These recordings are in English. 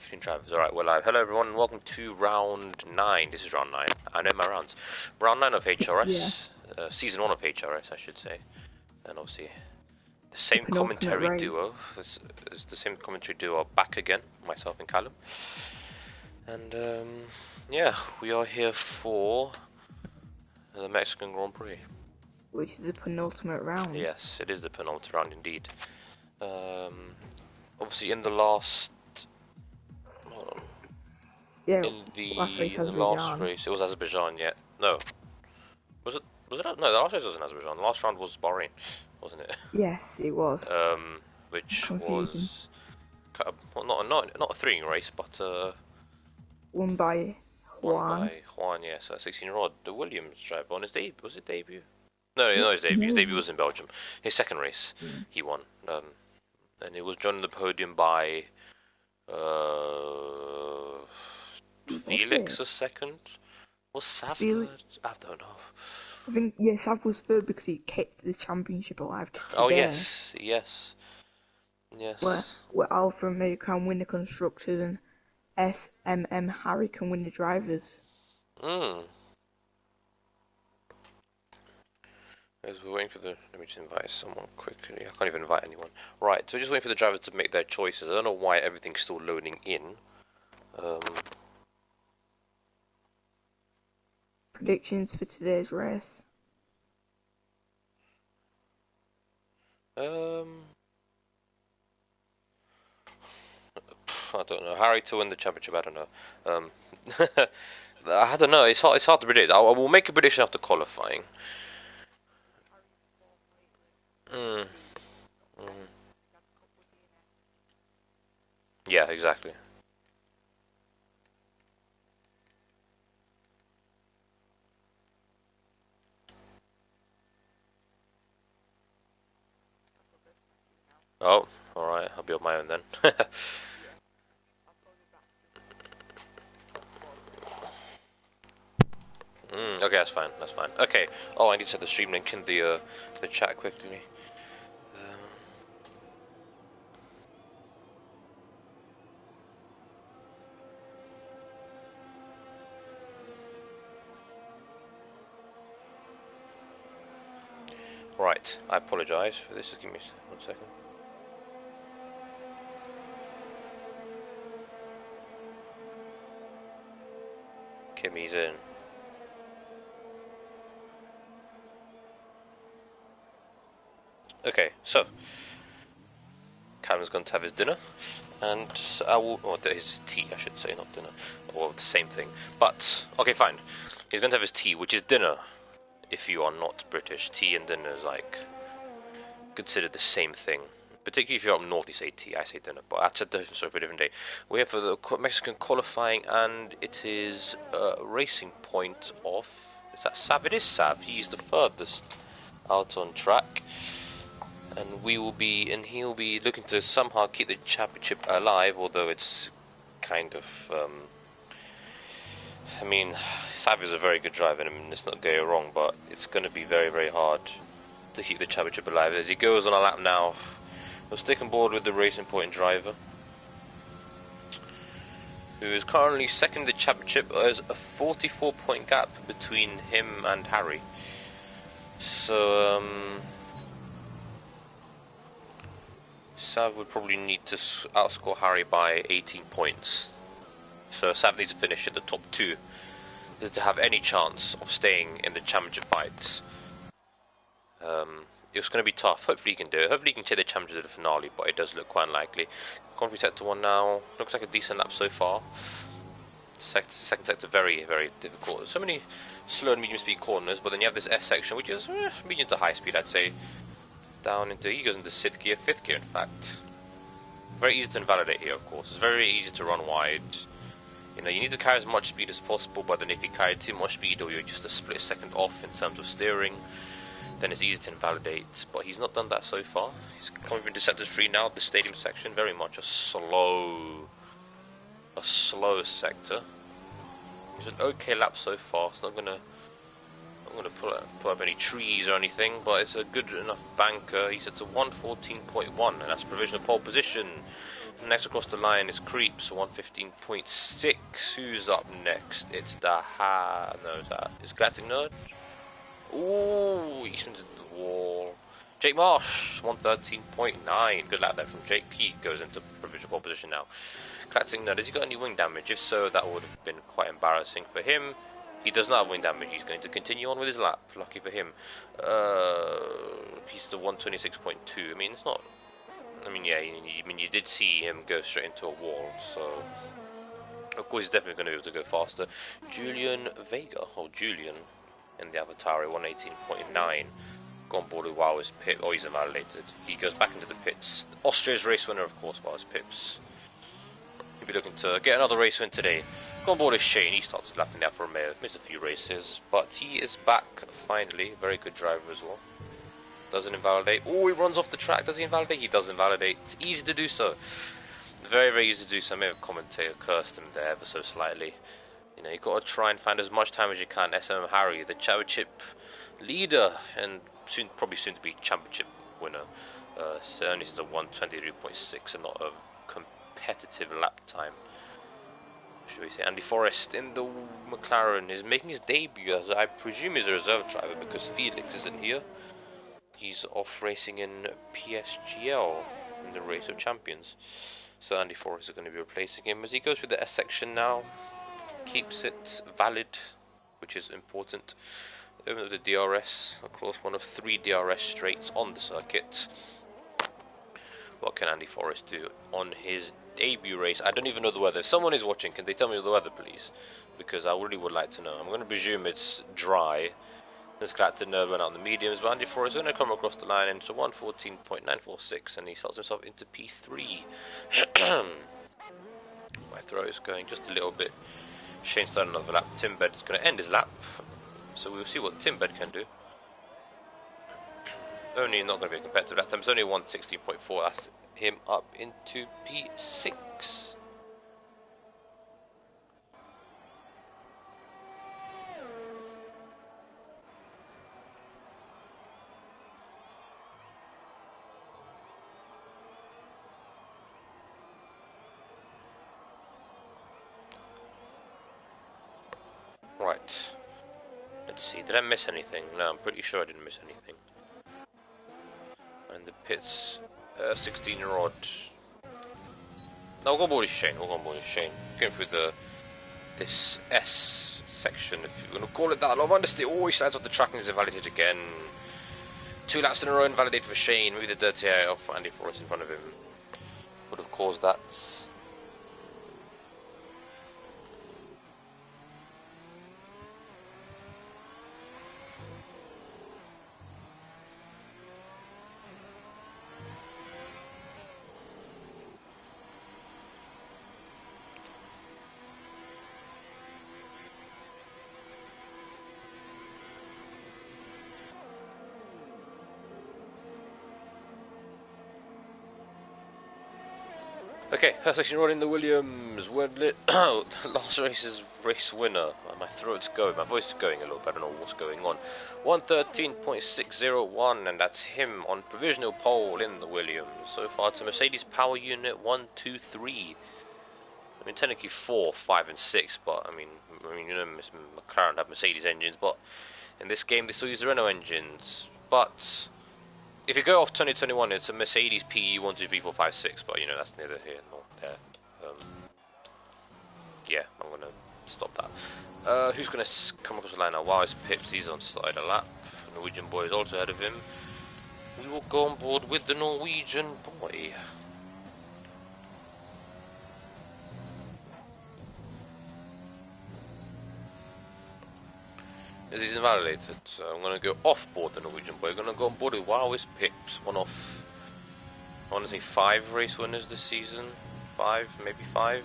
15 drivers. Alright, we're live. Hello everyone, and welcome to round 9. This is round 9. I know my rounds. Round 9 of HRS. Season 1 of HRS, I should say. And obviously, the same commentary duo. It's the same commentary duo back again, myself and Callum. And, yeah, we are here for the Mexican Grand Prix. Which is the penultimate round. Yes, it is the penultimate round indeed. Obviously, in the last... Yeah, in the last race, it was Azerbaijan, yeah. No. Was it? No, the last race wasn't Azerbaijan. The last round was Bahrain, wasn't it? Yes, it was. Which was not a three-ring race, but won by Juan. Won by Juan, yeah. So 16-year-old, the Williams driver on his debut. Was it debut? No, his debut. His debut was in Belgium. His second race, he won. And it was joined on the podium by Felix a second. Was Sav third? I don't know. I think Sav was third because he kept the championship alive. Oh yes. Where Alpha Romeo can win the constructors and SMM Harry can win the drivers. As we're waiting for let me just invite someone quickly. I can't even invite anyone. Right, so we're just waiting for the drivers to make their choices. I don't know why everything's still loading in. Predictions for today's race. I don't know. Harry to win the championship. I don't know. I don't know. It's hard to predict. I will make a prediction after qualifying. Yeah, exactly. Oh, alright, I'll be on my own then. Okay, that's fine, Okay, oh, I need to set the stream link in the chat quickly. Right, I apologise for this, just give me 1 second. Kimmy's in. Okay, so Callum's going to have his dinner, and his tea, I should say, not dinner, or the same thing. But okay, fine. He's going to have his tea, which is dinner. If you are not British, tea and dinner is like considered the same thing. Particularly if you're up north, you say tea, I say dinner. But that's a different story for a different day. We're here for the Mexican qualifying, and it is racing point off. Is that Sav? It is Sav. He's the furthest out on track. And he'll be looking to somehow keep the championship alive, although it's kind of, I mean, Sav is a very good driver, I mean, let's not get it wrong, but it's going to be very, very hard to keep the championship alive. As he goes on a lap now, we'll stick on board with the Racing Point driver, who is currently second in the championship. There's a 44-point gap between him and Harry. So, Sav would probably need to outscore Harry by 18 points. So Sav needs to finish in the top 2 to have any chance of staying in the championship fights. It's going to be tough. Hopefully he can do it. Hopefully he can take the championship to the finale, but it does look quite unlikely. Grand Prix Sector 1 now. Looks like a decent lap so far. Second sector very, very difficult. So many slow and medium speed corners, but then you have this S section, which is medium to high speed, I'd say. Down into, he goes into 6th gear, 5th gear in fact. Very easy to invalidate here, of course. It's very easy to run wide. You know, you need to carry as much speed as possible, but then if you carry too much speed or you're just a split second off in terms of steering, then it's easy to invalidate. But he's not done that so far. He's coming into sector 3 now, the stadium section, very much a slow sector. He's an okay lap so far. It's not gonna put up any trees or anything, but it's a good enough banker. He sets a 114.1, and that's provisional pole position Next across the line is Creeps, 115.6. Who's up next? It's the it's Galactic Nerd. Ooh, he's into the wall. Jake Marsh, 113.9. Good lap there from Jake. He goes into provisional pole position now. Galactic Nerd, has he got any wing damage? If so, that would have been quite embarrassing for him. He does not have wing damage. He's going to continue on with his lap. Lucky for him. He's the 126.2. I mean, it's not... I mean, yeah, you did see him go straight into a wall, so... Of course, he's definitely going to be able to go faster. Julian Vega, or Julian, in the Avatari, 118.9. Gone board with Wow's Pip. Oh, he's invalidated. He goes back into the pits. Austria's race winner, of course, Wow's Pips. He'll be looking to get another race win today. Gone board is Shane. He starts lapping out for Romeo. Missed a few races, but he is back finally. Very good driver as well. Doesn't invalidate. Oh, he runs off the track. Does he invalidate? He does invalidate. It's easy to do so. Very, very easy to do so. Maybe a commentator cursed him there ever so slightly. You know, you've got to try and find as much time as you can. SMM Harry, the championship leader, and probably soon to be championship winner. Only since a 123.6 and not a competitive lap time. Should we say Andy Forrest in the McLaren is making his debut as I presume he's a reserve driver because Felix isn't here. He's off racing in PSGL in the Race of Champions. So Andy Forrest is going to be replacing him as he goes through the S section now. Keeps it valid, which is important. Over the DRS, of course, one of 3 DRS straights on the circuit. What can Andy Forrest do on his debut race? I don't even know the weather. If someone is watching, can they tell me the weather, please? Because I really would like to know. I'm going to presume it's dry. This Galactic Nerd went out in the mediums, but Andy Forrest is going to come across the line into 114.946, and he starts himself into P3. My throat is going just a little bit. Shane started another lap. Timbed is going to end his lap, so we'll see what Timbed can do. Only not going to be a competitive lap time. It's only 116.4. That's him up into P6. Right. Let's see. Did I miss anything? No, I'm pretty sure I didn't miss anything. And the pits, 16-year-old. No, we'll go on board with Shane. We'll go on board with Shane. Going through this S section, if you're going to call it that. A lot of understeer. Oh, he slides off the track and is invalidated again. 2 laps in a row invalidated for Shane. Maybe the dirty air off Andy Forrest in front of him would have caused that. Okay, first section rod in the Williams. Last race's race winner. My throat's going, my voice is going a little bit. I don't know what's going on. 113.601, and that's him on provisional pole in the Williams. So far to Mercedes Power Unit 1, 2, 3. I mean, technically 4, 5, and 6, but I mean, you know, McLaren have Mercedes engines, but in this game they still use the Renault engines. But if you go off 2021, it's a Mercedes PE 1, 2, 3, 4, 5, 6, but you know, that's neither here nor there. Yeah, I'm going to stop that. Who's going to come across the line now? Wow, it's Pips, he's on side a lap. The Norwegian boy is also ahead of him. We will go on board with the Norwegian boy. As he's invalidated, so I'm going to go off board the Norwegian boy. I'm going to go on board with Wow's Pips, one off, I want to say 5 race winners this season. 5, maybe 5.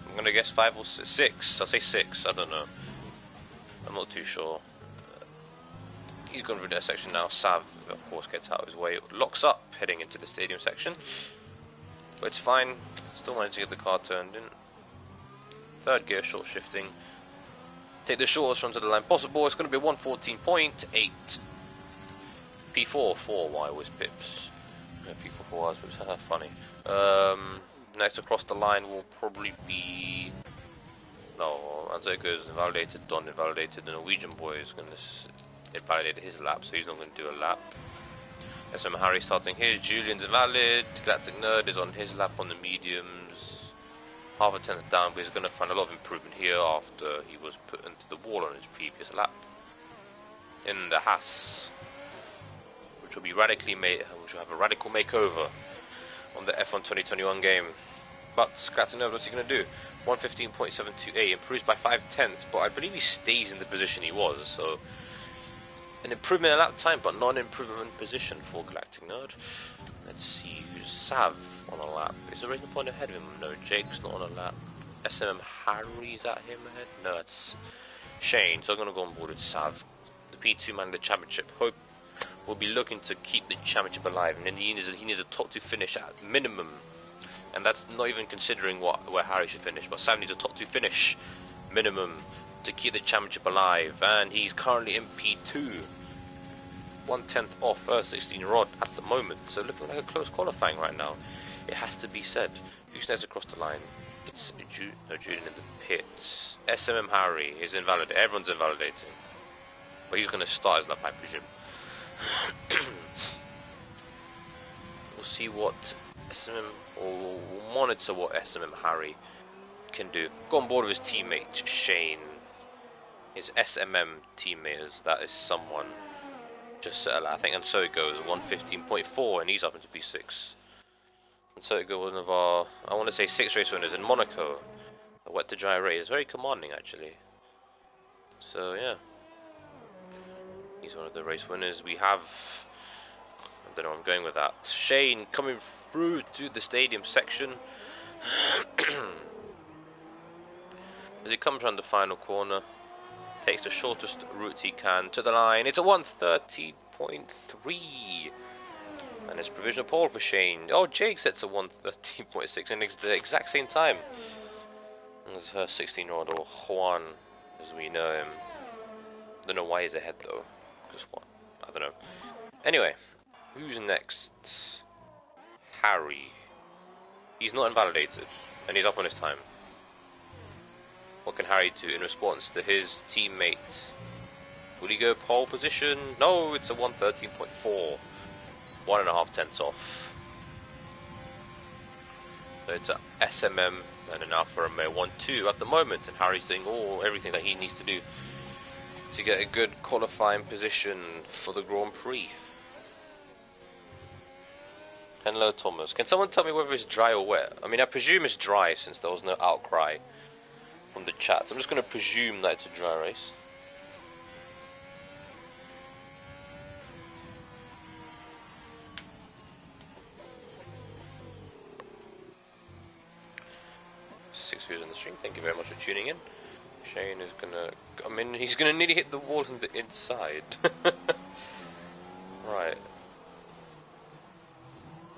I'm going to guess 5 or 6. I'll say 6, I don't know. I'm not too sure. He's gone through that section now. Sav, of course, gets out of his way. Locks up, heading into the stadium section. But it's fine. Still managed to get the car turned in. 3rd gear, short shifting. Take the shortest run to the line possible. It's going to be 114.8. P4 for Wow's Pips. P4 for Wow's Pips. Funny. Next across the line will probably be... No, Anzeko is invalidated, Don invalidated, the Norwegian boy is going to invalidate his lap, so he's not going to do a lap. SM Harry starting his, Julian's invalid, Galactic Nerd is on his lap on the mediums. Half a tenth down, but he's going to find a lot of improvement here after he was put into the wall on his previous lap. In the Haas, which will be which will have a radical makeover on the F1 2021 game. But Galactic Nerd, what's he going to do? 115.728, improves by 5/10, but I believe he stays in the position he was, so an improvement in lap time, but not an improvement in position for Galactic Nerd. Let's see who's Sav on a lap. Is there a point ahead of him? No, Jake's not on a lap. SMM Harry's at him ahead? No, it's Shane, so I'm going to go on board with Sav. The P2 man in the championship. Hope will be looking to keep the championship alive, and he needs a top 2 finish at minimum. And that's not even considering where Harry should finish, but Sam needs a top 2 finish minimum to keep the championship alive, and he's currently in P2, 1/10 off first 16 rod at the moment, so looking like a close qualifying right now, it has to be said. Who's next across the line? It's Julian in the pits. SMM Harry is invalidated, everyone's invalidating, but he's going to start his lap, I presume. We'll see what SMM, or we'll monitor what SMM Harry can do. Go on board with his teammate Shane, his SMM teammate, that is someone just settled, I think, and so it goes 115.4, and he's up into P6. And so it goes one of our, I want to say 6 race winners in Monaco. A wet to dry race, very commanding actually. So yeah, he's one of the race winners. We have, I don't know where I'm going with that, Shane coming through to the stadium section. As he comes around the final corner, takes the shortest route he can to the line. It's a 130.3, and it's provisional pole for Shane. Oh, Jake sets a 113.6 in the exact same time as her 16-year-old, or Juan as we know him. Don't know why he's ahead though, because what? I don't know. Anyway, who's next? Harry. He's not invalidated, and he's up on his time. What can Harry do in response to his teammate? Will he go pole position? No, it's a 113.4. 1.5 tenths off. So it's a SMM and an Alfa Romeo 1-2 at the moment, and Harry's doing everything that he needs to do to get a good qualifying position for the Grand Prix. Hello, Thomas. Can someone tell me whether it's dry or wet? I mean, I presume it's dry since there was no outcry from the chat. So I'm just going to presume that it's a dry race. Six viewers on the stream. Thank you very much for tuning in. Shane is gonna, I mean, he's gonna nearly hit the wall on the inside. Right.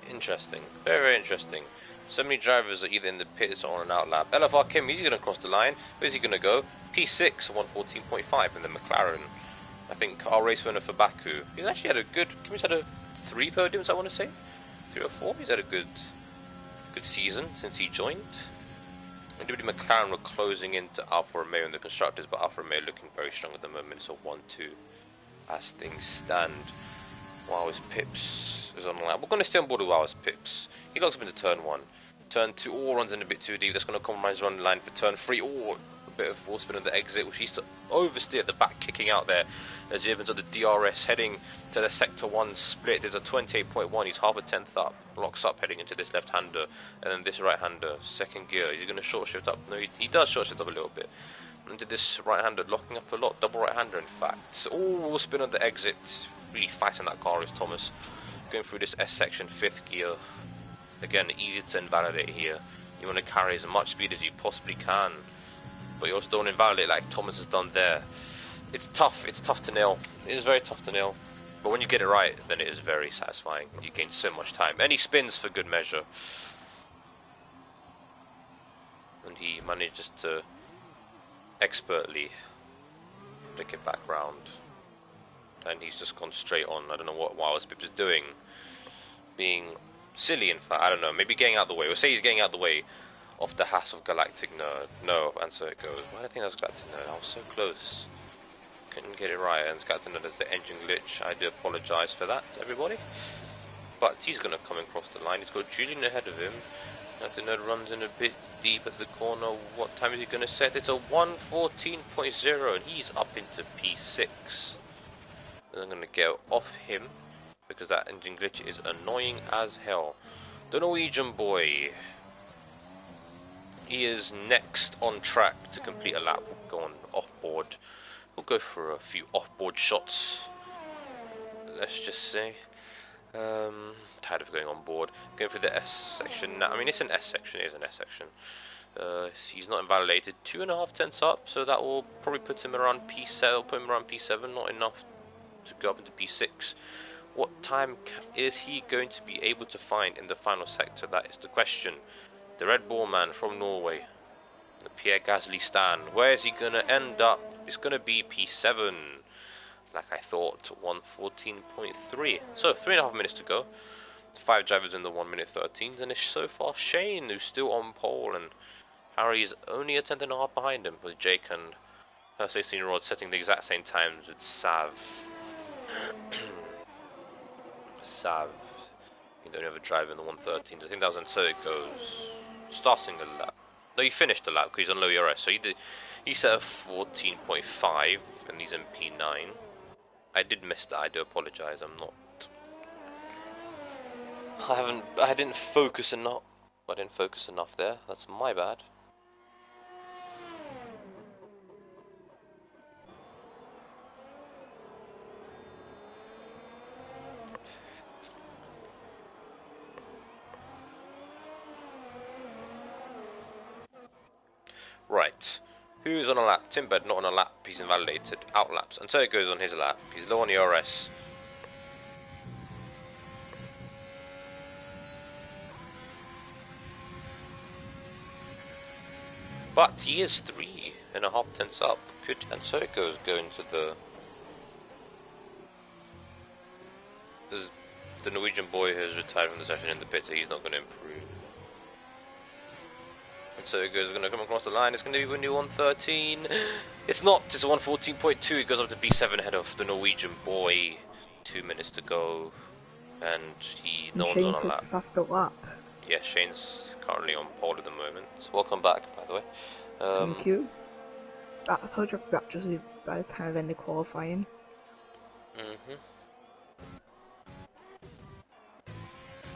Interesting. Very, very interesting. So many drivers are either in the pits or on an out lap. LFR Kim, he's gonna cross the line. Where's he gonna go? P6, 114.5 in the McLaren. I think our race winner for Baku. He's actually had a good, Kim's had 3 podiums, I want to say. 3 or 4. He's had a good season since he joined. Indeed, McLaren were closing into Alfa Romeo in the constructors, but Alfa Romeo looking very strong at the moment, so 1-2 as things stand. Wow's Pips is on the line. We're going to stay on board with Wow's Pips. He locks up into turn 1. Turn 2, runs in a bit too deep. That's going to compromise run line for turn 3. A bit of full spin on the exit, which he's to oversteer at the back, kicking out there as he opens up the DRS, heading to the Sector 1 split. There's a 28.1, he's half a tenth up, locks up heading into this left-hander, and then this right-hander, second gear. Is he going to short shift up? No, he does short shift up a little bit. Into this right-hander, locking up a lot, double right-hander in fact. All spin on the exit, really fighting that car is Thomas. Going through this S section, 5th gear. Again, easy to invalidate here. You want to carry as much speed as you possibly can, but you also don't invalidate like Thomas has done there. It's tough to nail. It is very tough to nail. But when you get it right, then it is very satisfying. You gain so much time. And he spins for good measure. And he manages to expertly flick it back round. And he's just gone straight on. I don't know what Wild's Pip is doing. Being Silly, in fact. I don't know. Maybe getting out the way. We'll say he's getting out the way of the Hass of Galactic Nerd. No, and so it goes. Why do I think that was Galactic Nerd? I was so close. Couldn't get it right. And Galactic Nerd is the engine glitch. I do apologise for that, everybody. But he's going to come across the line. He's got Julian ahead of him. Galactic Nerd runs in a bit deep at the corner. What time is he going to set? It's a 1:14.0, and he's up into P6. And I'm going to go off him, because that engine glitch is annoying as hell. The Norwegian boy. He is next on track to complete a lap. We'll go on off-board. We'll go for a few off-board shots. Let's just say. Tired of going on board. Going for the S section now. I mean, it's an S section. It is an S section. He's not invalidated. 2.5 tenths up, so that will probably put him around P7. Put him around P7. Not enough to go up into P6. What time is he going to be able to find in the final sector? That is the question. The Red Bull man from Norway, the Pierre Gasly Stan. Where is he going to end up? It's going to be P7. Like I thought, 1:14.3. So, 3.5 minutes to go. 5 drivers in the 1:13, and it's so far Shane who's still on pole, and Harry's only a 10.5 behind him, with Jake and her 16-year-old setting the exact same times with Sav. Sav. He don't have a driver in the 1:13. I think that was until it goes starting the lap. No, he finished the lap because he's on low HRS. So he set a 14.5, and he's in P9. I did miss that. I do apologise. I didn't focus enough. I didn't focus enough there. That's my bad. Right. Who's on a lap? Timbed not on a lap. He's invalidated. Out laps. And so it goes on his lap. He's low on the RS. But he is 3.5 tenths up. Good. And so it goes going to the Norwegian boy has retired from the session in the pit, so he's not going to improve. And so it goes, going to come across the line. It's going to be a new 1:13. It's not. It's a 1:14.2. It goes up to B7 ahead of the Norwegian boy. 2 minutes to go, and no one's on a lap. Faster lap. Yeah, Shane's currently on pole at the moment. So welcome back, by the way. Thank you. I told you that just by the time of end of qualifying.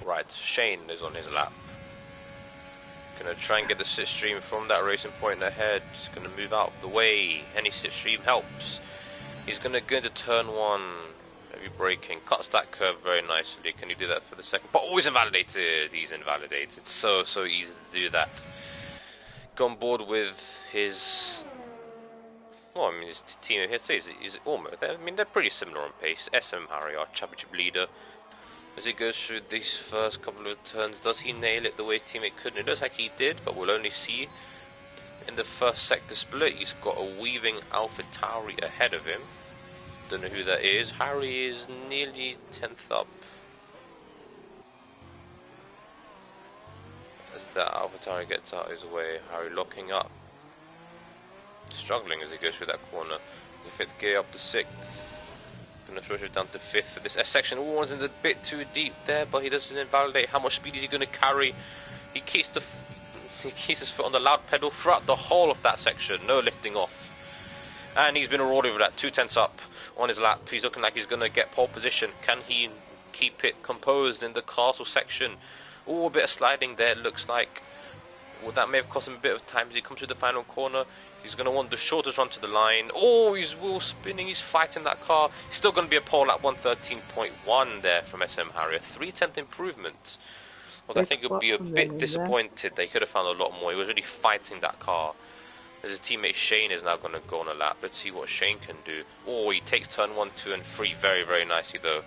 Right, Shane is on his lap. Gonna try and get the slipstream from that racing point ahead. He's gonna move out of the way. Any slipstream helps. He's gonna go into turn 1. Maybe braking. Cuts that curve very nicely. Can he do that for the second? But always invalidated. He's invalidated. So easy to do that. Go on board with his. Well, I mean, his team here is almost. I mean, they're pretty similar on pace. SM Harry, our championship leader. As he goes through these first couple of turns, does he nail it the way his teammate couldn't? It looks like he did, but we'll only see. In the first sector split, he's got a weaving Alpha Tauri ahead of him. Don't know who that is. Harry is nearly 10th up. As that Alpha Tauri gets out of his way, Harry locking up. Struggling as he goes through that corner. The 5th gear up to 6th. Gonna throw it down to 5th for this S section. One's in a bit too deep there, but he doesn't invalidate. How much speed is he gonna carry? He keeps his foot on the loud pedal throughout the whole of that section. No lifting off. And he's been rewarded with that 2 tenths up on his lap. He's looking like he's gonna get pole position. Can he keep it composed in the castle section? Oh, a bit of sliding there, it looks like. Well, that may have cost him a bit of time as he comes to the final corner. He's going to want the shortest run to the line. Oh, he's wheel spinning. He's fighting that car. He's still going to be a pole at 1:13.1 there from SM Harry. A 3/10 improvement. Well, I think he'll be a bit disappointed. They could have found a lot more. He was really fighting that car. As his teammate Shane is now going to go on a lap. Let's see what Shane can do. Oh, he takes turn 1, 2, and 3 very, very nicely, though.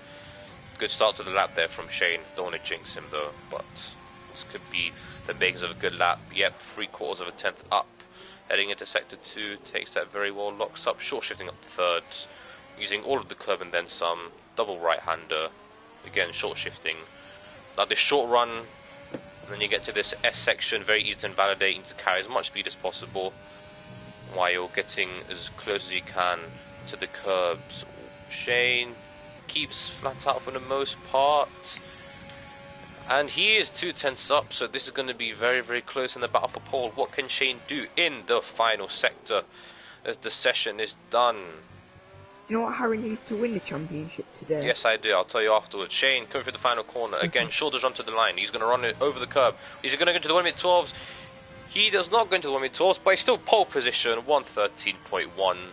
Good start to the lap there from Shane. Don't want to jinx him, though. But this could be the makings of a good lap. Yep, 3/4 of a tenth up. Heading into sector 2, takes that very well, locks up, short shifting up to 3rd, using all of the curve and then some, double right-hander, again short shifting, Like this short run, and then you get to this S section, very easy to invalidate. You need to carry as much speed as possible while you're getting as close as you can to the curbs. Shane keeps flat out for the most part, and he is 2/10 up, so this is going to be very, very close in the battle for pole. What can Shane do in the final sector as the session is done? You know what Harry needs to win the championship today? Yes, I do. I'll tell you afterwards. Shane coming through the final corner. Again, shoulders run to the line. He's going to run it over the curb. Is he going to go to the 1 minute 12s? He does not go into the 1 minute 12s, but he's still pole position, 1:13.1.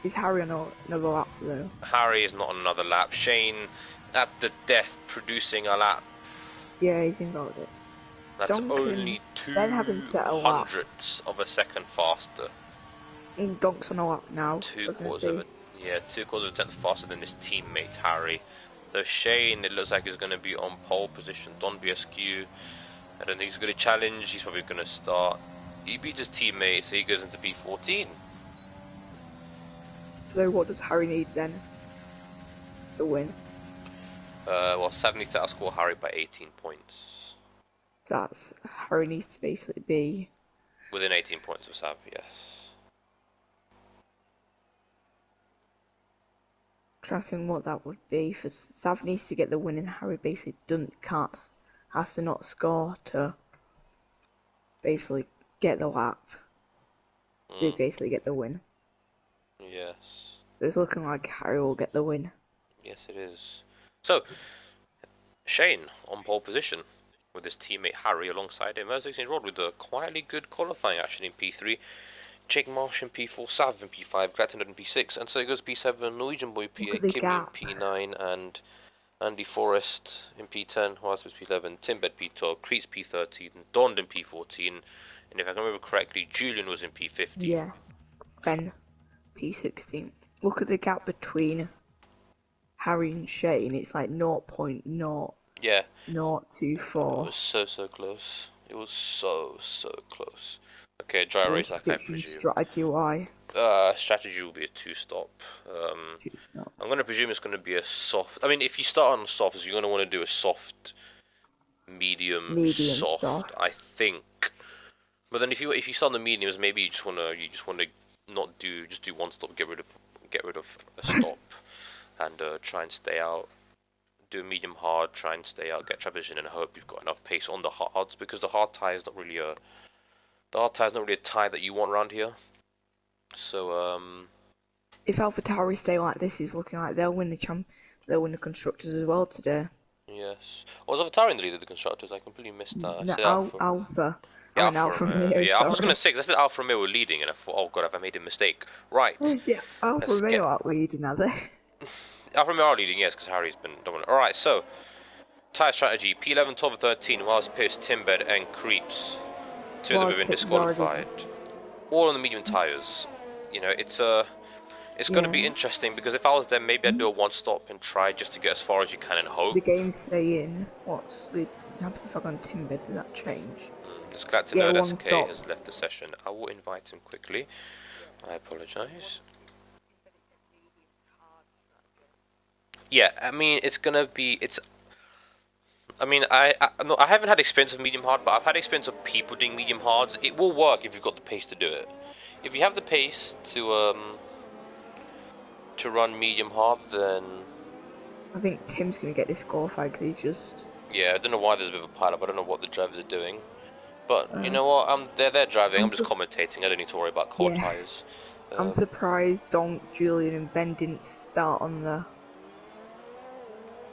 Is Harry on another lap though? Harry is not on another lap. Shane at the death producing a lap. Yeah, he's involved it. That's only 200ths of a second faster. In Donk's on a lap now. 2/4 of a 2/4 of a tenth faster than his teammate Harry. So Shane, it looks like he's going to be on pole position. Don't be askew. I don't think he's going to challenge. He's probably going to start. He beats his teammate, so he goes into P14. So what does Harry need then to win? Well, Sav needs to outscore Harry by 18 points. So that's Harry needs to basically be Within 18 points of Sav, yes. Trying to think what that would be. For Sav needs to get the win, and Harry basically has to not score to basically get the lap. To basically get the win. Yes. So it's looking like Harry will get the win. Yes, it is. So, Shane on pole position with his teammate Harry alongside him. As 16 Rod with a quietly good qualifying action in P3. Jake Marsh in P4, Sav in P5, Grattanwood in P6, and so it goes P7, Norwegian Boy P8, Kimmy in P9, and Andy Forrest in P10, Wasp is P11, Timbed P12, Creets P13, Dond in P14, and if I can remember correctly, Julian was in P15. Yeah, Ben P16. Look at the gap between Harry and Shane, it's like 0.0. Yeah. 0.24. It was so close. It was so close. Okay, dry race, I presume. Strategy why? Strategy will be a two-stop. I'm going to presume it's going to be a soft. I mean, if you start on softs, you're going to want to do a soft, medium soft, I think. But then if you start on the mediums, maybe you just want to not do one stop, get rid of a stop, and try and stay out. Do medium hard, try and stay out, get traction, and hope you've got enough pace on the hards, because the hard tie is not really a tie that you want around here. So if AlphaTauri stay like this, it's looking like they'll win the constructors as well today. Yes. Was AlphaTauri in the lead of the constructors? I completely missed that. No, Alpha. Yeah, Alfa Romeo. Yeah, I was going to say, because I said Alfa Romeo were leading, and I thought, oh god, have I made a mistake? Right. Yeah, Alfa Romeo aren't leading, are they? Alfa Romeo are leading, yes, because Harry's been dominant. Alright, so, tyre strategy, P11, 12, and 13, whilst Pierce, Timbed, and Creeps. Two of them have been disqualified. All on the medium tyres. You know, it's going to be interesting, because if I was there, maybe I'd do a one-stop and try just to get as far as you can and hope. The game's staying. What's the happens if I go on Timbed? Does that change? Just glad to know that SK has left the session. I will invite him quickly. I apologise. Yeah, I mean, it's gonna be. I mean, I haven't had experience of medium hard, but I've had experience of people doing medium hards. It will work if you've got the pace to do it. If you have the pace to run medium hard, then I think Tim's gonna get disqualified because he's just. Yeah, I don't know why there's a bit of a pile up. I don't know what the drivers are doing. But you know what? They're driving. I'm just commentating. I don't need to worry about cold tyres. I'm surprised Donk, Julian, and Ben didn't start on the.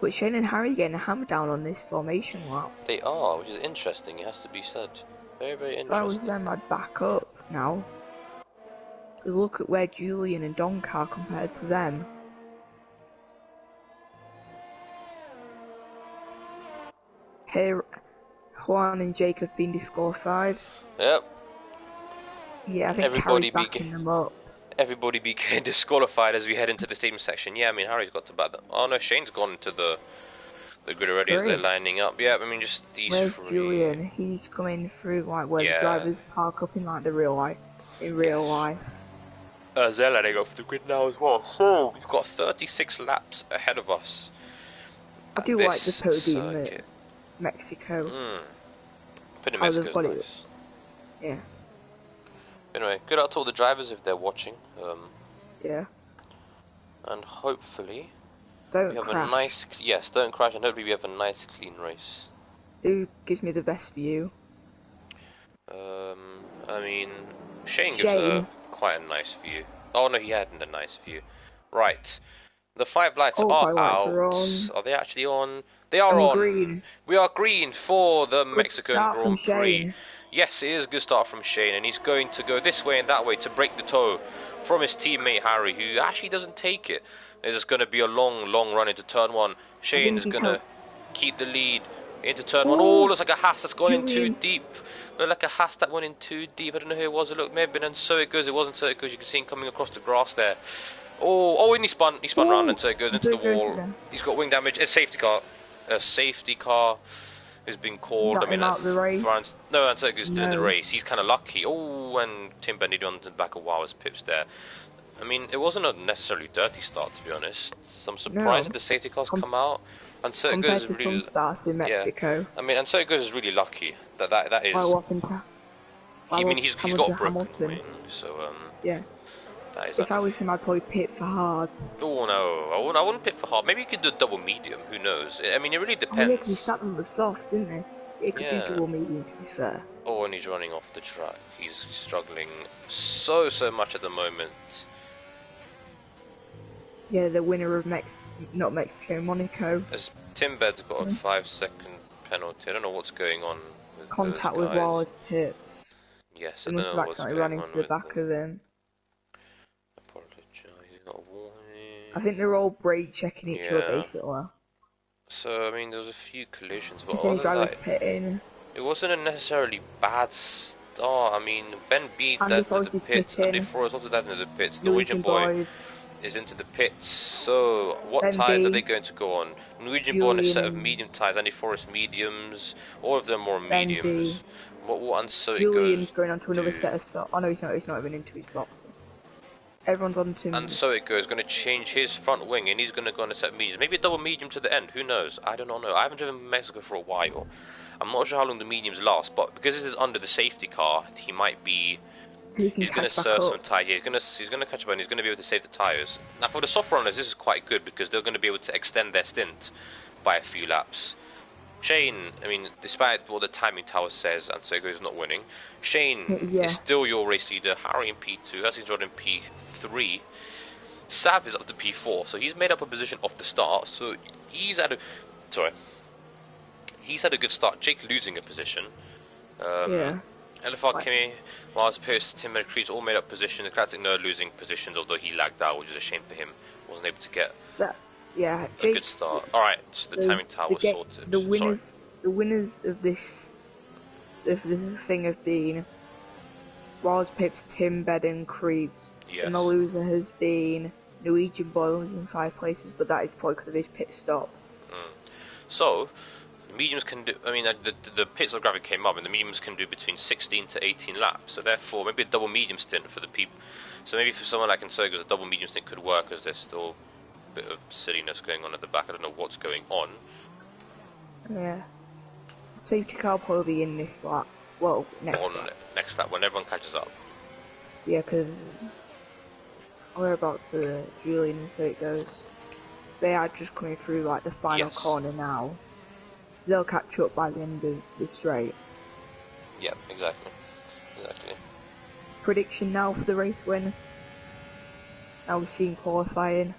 But Shane and Harry getting a hammer down on this formation lap. They are, which is interesting. It has to be said. Very interesting. If I was them, I'd back up now. Because look at where Julian and Donk are compared to them. Here. Juan and Jake have been disqualified. Yep. Yeah, I think Harry's backing them up. Everybody be getting disqualified as we head into the stadium section. Yeah, I mean, Harry's got to bat them. Oh no, Shane's gone into the grid already as they're lining up. Yeah, I mean, just these Where's Julian? He's coming through like where the drivers park up in like the real life. In real life. They're letting go for the grid now as well. So, we've got 36 laps ahead of us. I do like the podium. Mexico. Hmm. Pin in How they've Mexico's got it. nice. Yeah. Anyway, good luck to all the drivers if they're watching. Yeah. And hopefully we Don't have a crash. nice. Yes, don't crash, and hopefully we have a nice, clean race. Who gives me the best view? I mean, Shane gives Shane. quite a nice view. Oh no, he hadn't a nice view. Right. The 5 lights All are 5 lights are out. on. Are they actually on? They are And we're on. green. We are green for the Good Mexican start from Grand Prix. Shane. Yes, it is a good start from Shane, and he's going to go this way and that way to break the toe from his teammate Harry, who actually doesn't take it. It's going to be a long, long run into turn 1. Shane is going to keep the lead into turn 1. Oh, looks like a Haas that's gone in too deep. Looked like a Haas that went in too deep. I don't know who it was. It looked, may have been, and so it goes. It wasn't so it goes. You can see him coming across the grass there. Oh, and he spun round, and so it goes into the wall. He's got wing damage. It's safety car. A safety car has been called. Got him out the race. No, and so it goes still in the race. He's kind of lucky. Oh, and Tim Bendy on the back of Wow's pips there. I mean, it wasn't a necessarily dirty start, to be honest. I'm surprised that the safety cars come out. And so it goes really. Starts in Mexico. Yeah. I mean, and so it goes is really lucky. That is. I mean, he's got a broken wing, so yeah. That is. If I was him, I'd probably pit for hard. Oh no, I wouldn't pit for hard. Maybe you could do double medium. Who knows? I mean, it really depends. Oh, yeah, he sat on the soft, didn't he? It could be double medium, to be fair. Oh, and he's running off the track. He's struggling so much at the moment. Yeah, the winner of not Mexico, Monaco. As Tim Bed's got a 5-second penalty. I don't know what's going on with contact those with guys. Wallace pips. Yes, I don't know what's going run on into the back of him. Apologise, not a warning. I think they're all brake checking each other basically. So I mean, there was a few collisions, but other than that, it wasn't a necessarily bad start. I mean, Ben beat that to the pits. Andy Forrest also that into the pits. Norwegian boy is into the pits. So what tyres are they going to go on? Norwegian boy on a set of medium tyres. Andy Forrest mediums. All of them are mediums. And so Julian's going on to another set of oh no, he's not even into his box. Everyone's on to. And so it goes. Going to change his front wing, and he's going to go on a set of mediums. Maybe a double medium to the end. Who knows? I do not know. I haven't driven Mexico for a while. I'm not sure how long the mediums last, but because this is under the safety car, he might be. He's going to serve some tyres. Yeah, he's going to catch up, and he's going to be able to save the tyres. Now for the soft runners, this is quite good because they're going to be able to extend their stint by a few laps. Shane, I mean, despite what the timing tower says, and Sergio is not winning, Shane is still your race leader. Harry in P2, Hussey's rod in P3. Sav is up to P4, so he's made up a position off the start. So he's had a good start. Jake losing a position. Elifar Kimi, Miles Pierce, Tim Mercreeds all made up positions. Classic Nerd losing positions, although he lagged out, which is a shame for him. Wasn't able to get. Yeah, a good start. Alright, so the timing tower was sorted. The winners of this thing have been Wars Pips, Tim Bed and Creeps. Yes. And the loser has been Norwegian Boy in 5 places, but that is probably because of his pit stop. So, mediums can do, I mean, the pits of graphic came up, and the mediums can do between 16 to 18 laps, so therefore, maybe a double medium stint for the people. So maybe for someone like Insurgos, a double medium stint could work, as there's still bit of silliness going on at the back. I don't know what's going on. Yeah. Safety car will probably be in this lap. Well, next lap when everyone catches up. Yeah, because we're about to Julian, and so it goes. They are just coming through like the final corner now. They'll catch up by the end of the straight. Yeah, exactly. Prediction now for the race win. Now we've seen qualifying.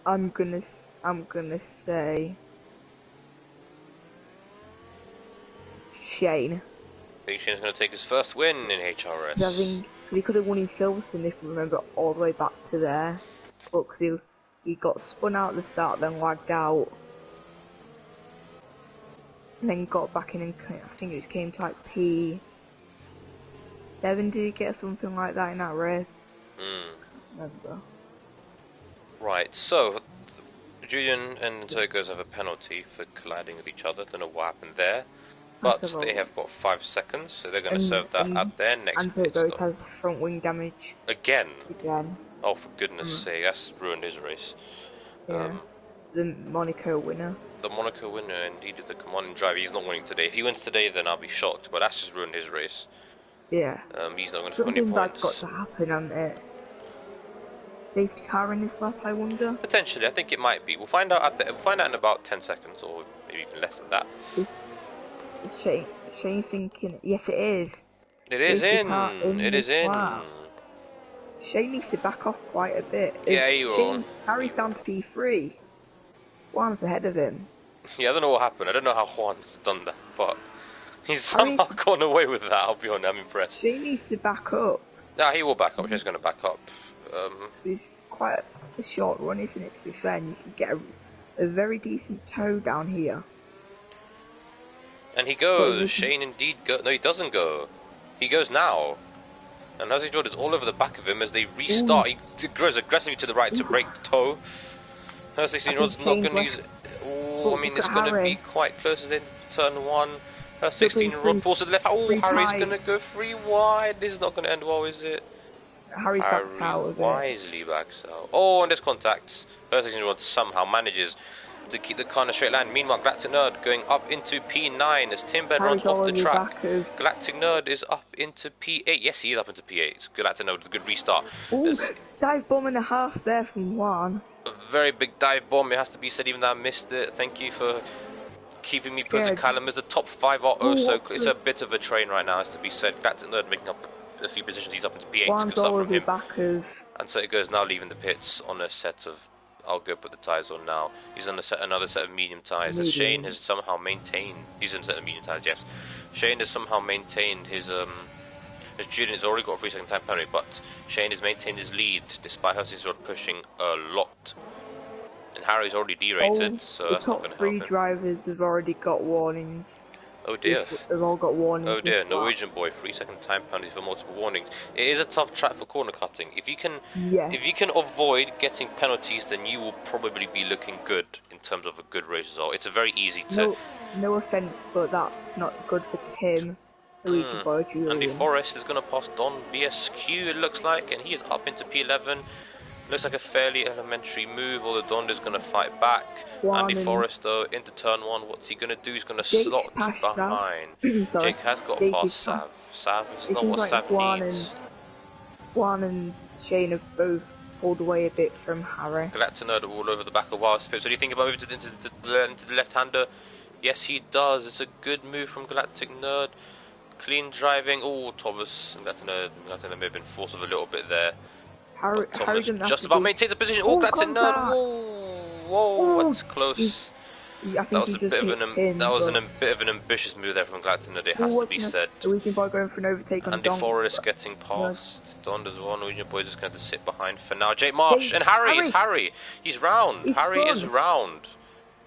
I'm gonna say Shane. I think Shane's gonna take his first win in HRS. I think he could have won in Silverstone if you remember all the way back to there, but cause he got spun out at the start, then lagged out, and then got back in and I think it came to like P7. Did he get something like that in that race? Remember. Right, so Julian and Zogos have a penalty for colliding with each other. Don't know what happened there, but they have got 5 seconds, so they're going to serve that at their next pit stop. And Zogos has front wing damage. Again? Oh, for goodness sake, that's ruined his race. Yeah. the Monaco winner. The Monaco winner, indeed, the commanding driver. He's not winning today. If he wins today, then I'll be shocked. But that's just ruined his race. Yeah. He's not going to score any Something bad's points. got to happen, hasn't it? Safety car in this lap, I wonder. Potentially, I think it might be. We'll find out. We'll find out in about 10 seconds, or maybe even less than that. Shane thinking, yes, it is. It is Safety in. car It is in. lap. Shane needs to back off quite a bit. Yeah, he will. Harry's down to P3. Juan's ahead of him. Yeah, I don't know what happened. I don't know how Juan's done that, but he's somehow gotten away with that. I'll be honest, I'm impressed. Shane needs to back up. Nah, he will back up. He's going to back up. It's quite a short run, isn't it, to be fair? And you can get a very decent toe down here. And he goes. Shane indeed goes. No, he doesn't go. He goes now. And Jose Jordan is all over the back of him as they restart. Ooh. He goes aggressively to the right to break the toe. Her 16-year-old's not going to use it. Oh, I mean, it's going to be quite close as they turn one. Her 16-year-old pulls to the left. Oh, Harry's going to go 3 wide. This is not going to end well, is it? Harry backs out of it. Wisely backs out. Oh, and there's contact. Her 16-year-old somehow manages to keep the car in a straight line. Meanwhile, Galactic Nerd going up into P9 as Tim Bed runs off the track. Galactic Nerd is up into P8. Yes, he is up into P8. Galactic Nerd with a good restart. Ooh, dive bomb and a half there from Juan. A very big dive bomb, it has to be said, even though I missed it. Thank you for keeping me posted, Callum. As the top 5 are also... It's a bit of a train right now, has to be said. Galactic Nerd making up a few positions. He's up into P8. Good stuff from him. And so it goes now, leaving the pits on a set of... I'll go put the tyres on now. He's on another set of medium tyres. As Shane has somehow maintained... He's on a set of medium tyres, yes. Shane has somehow maintained his... Julian has already got a 3-second time penalty, but Shane has maintained his lead despite Hussey's Rod pushing a lot. And Harry's already derated, so that's not going to help him. The top 3 drivers have already got warnings. Oh dear. They've all got warnings. Oh dear, Norwegian boy, 3-second time penalty for multiple warnings. It is a tough track for corner cutting. If you can avoid getting penalties, then you will probably be looking good in terms of a good race result. It's a very easy to... No offence, but that's not good for Tim. Andy Forrest is going to pass Don BSQ, it looks like, and he's up into P11. Looks like a fairly elementary move, although Don is going to fight back. Andy Forrest, though, into turn 1. What's he going to do? He's going to slot behind. Jake has got past Sav. Sav is not what Sav needs. Juan and Shane have both pulled away a bit from Harry. Galactic Nerd all over the back of Wild Spit. So do you think about moving into the left-hander? Yes, he does. It's a good move from Galactic Nerd. Clean driving. Oh, Thomas and Galactic Nerd may have been forced of a little bit there. Thomas just about maintains the position. Oh, Galactic Nerd. Whoa, that's close. That was a bit of an ambitious move there from Galactic Nerd. It has to be said. Norwegian boy going for an overtake on Andy Forrest getting past. Don does one. Norwegian boy just going to sit behind for now. Jake Marsh and Harry. It's Harry. He's round. Harry is round.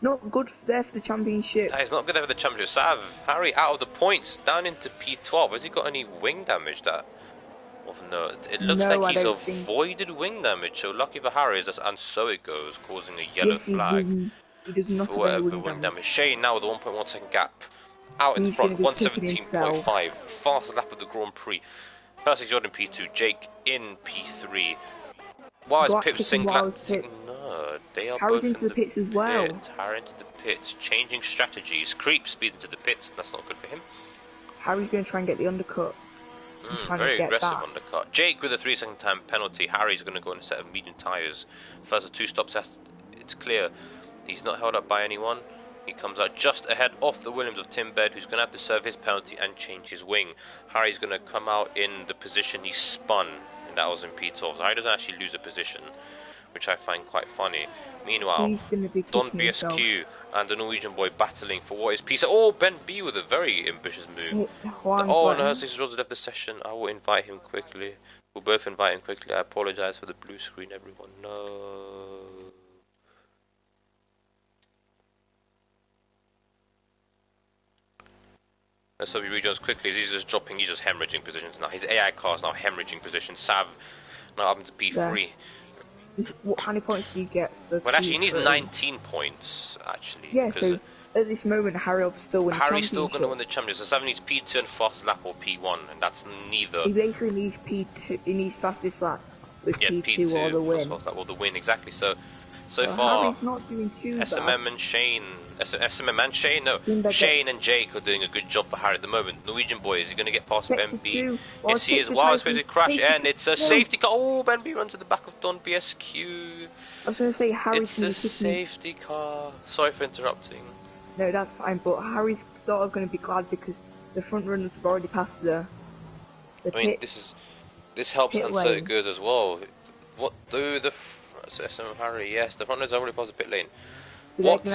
Not good there for the championship. He's not good there for the championship. Sav, Harry out of the points, down into P12. Has he got any wing damage? No, it looks like he's avoided wing damage. So lucky for Harry, and so it goes, causing a yellow flag. He does not for whatever wing damage. Shane now with a 1.1 second gap. Out in front, 117.5. Fastest lap of the Grand Prix. Percy Jordan P2, Jake in P3. Why is Pip saying Galactic Nerd? They are both into the pits as well. Harry into the pits, changing strategies. Creep speed into the pits, that's not good for him. Harry's going to try and get the undercut. Very aggressive undercut. Jake with a 3-second time penalty. Harry's going to go on a set of medium tyres. First of 2 stops, it's clear. He's not held up by anyone. He comes out just ahead off the Williams of Tim Bed, who's going to have to serve his penalty and change his wing. Harry's going to come out in the position he spun, and that was in P12. So Harry doesn't actually lose a position, which I find quite funny. Meanwhile, Don BSQ and the Norwegian boy battling for what is peace. Oh, Ben B with a very ambitious move. Oh, no, Hershey's Rose left the session. I will invite him quickly. We'll both invite him quickly. I apologize for the blue screen, everyone. No. Let's hope he rejoins quickly. He's just hemorrhaging positions now. His AI car is now hemorrhaging positions. Sav now up into P3. How many points do you get? Well, actually, he needs 19 points, actually. Yeah, so at this moment, Harry will still win the championship. Harry's still going to win the championship. So Sav needs P2 and fastest lap or P1, and that's neither. He basically needs P2. He needs fastest lap with P2 or the win. Or the win, exactly. So so Well, far. Harry's not doing too bad. SMM and Shane, SMM and Shane, no, Shane and Jake are doing a good job for Harry at the moment. Norwegian boy, is he going to get past Benby? Yes, he is. Wow, expected crash, and it's a safety car. Oh, Benby runs to the back of Don BSQ. I was going to say Harry's. It's a safety car. Sorry for interrupting. No, that's fine, but Harry's sort of going to be glad because the front runners have already passed the I mean, this helps uncertain goes as well. What do the SMM Harry? Yes, the front runners already passed the pit lane. What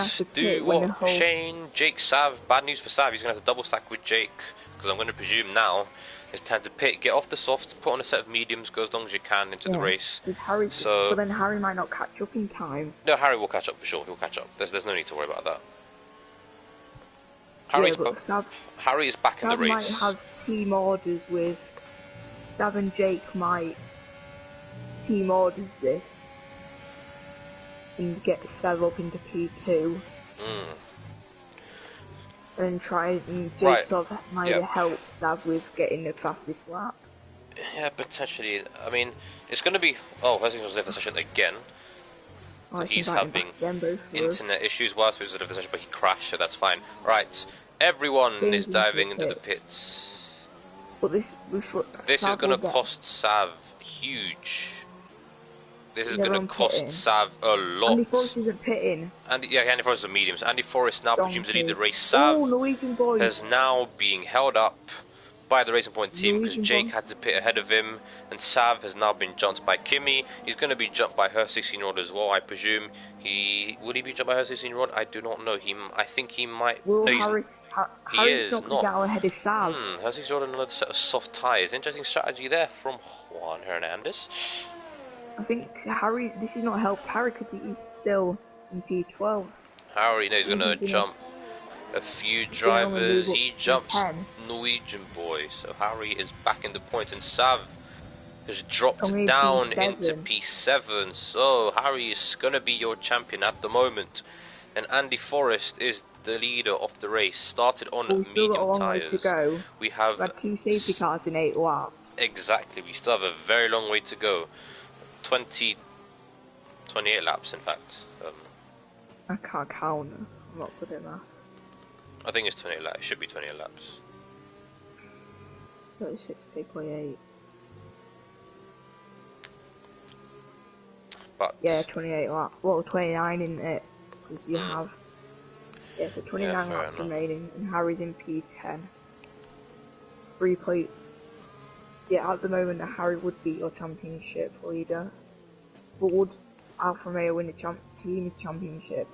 Shane, Jake, Sav? Bad news for Sav. He's going to have to double stack with Jake because I'm going to presume now it's time to pit, get off the softs, put on a set of mediums, go as long as you can into the race. But then Harry might not catch up in time. No, Harry will catch up for sure. He'll catch up. There's no need to worry about that. Harry is back in the race. Sav might have team orders with Sav and Jake might team orders this and get Sav up into P2 and try and Jake sort of might help Sav with getting the fastest lap. Yeah, potentially. I mean, it's going to be. Oh, Helsing's was left the session again. So he's having internet issues whilst he was left the session, but he crashed, so that's fine. Right, everyone is diving into the pits. But this is going to cost Sav huge. This is going to cost Sav a lot. Andy Forrest isn't pitting. Andy Forrest is a medium. So Andy Forrest now presumes to lead the race. Sav is now being held up by the Racing Point team because Jake had to pit ahead of him, and Sav has now been jumped by Kimmy. He's going to be jumped by her 16-year-old as well, I presume. Would he be jumped by her 16-year-old? I do not know. I think he might. Well, no, he is not. Get ahead of Sav. Her 16-year-old and another set of soft tyres. Interesting strategy there from Juan Hernandez. I think Harry, this is not helped Harry because he's still in P12. Harry knows he's going to jump a few drivers. He jumps Norwegian boy. So Harry is back in the points, and Sav has dropped down into P7. So Harry is going to be your champion at the moment. And Andy Forrest is the leader of the race. Started on medium tyres. We have 2 safety cars in 8 laps. Exactly. We still have a very long way to go. 28 laps, in fact. I can't count. I'm not good at maths. I think it's 28 laps. It should be 28 laps. 36.8. But yeah, 28 laps. Well, 29 in it. Because you have. Yeah, so 29 laps remaining, and Harry's in P10. 3 plates. Yeah, at the moment, Harry would be your championship leader. But would Alfa Romeo win the team's championship?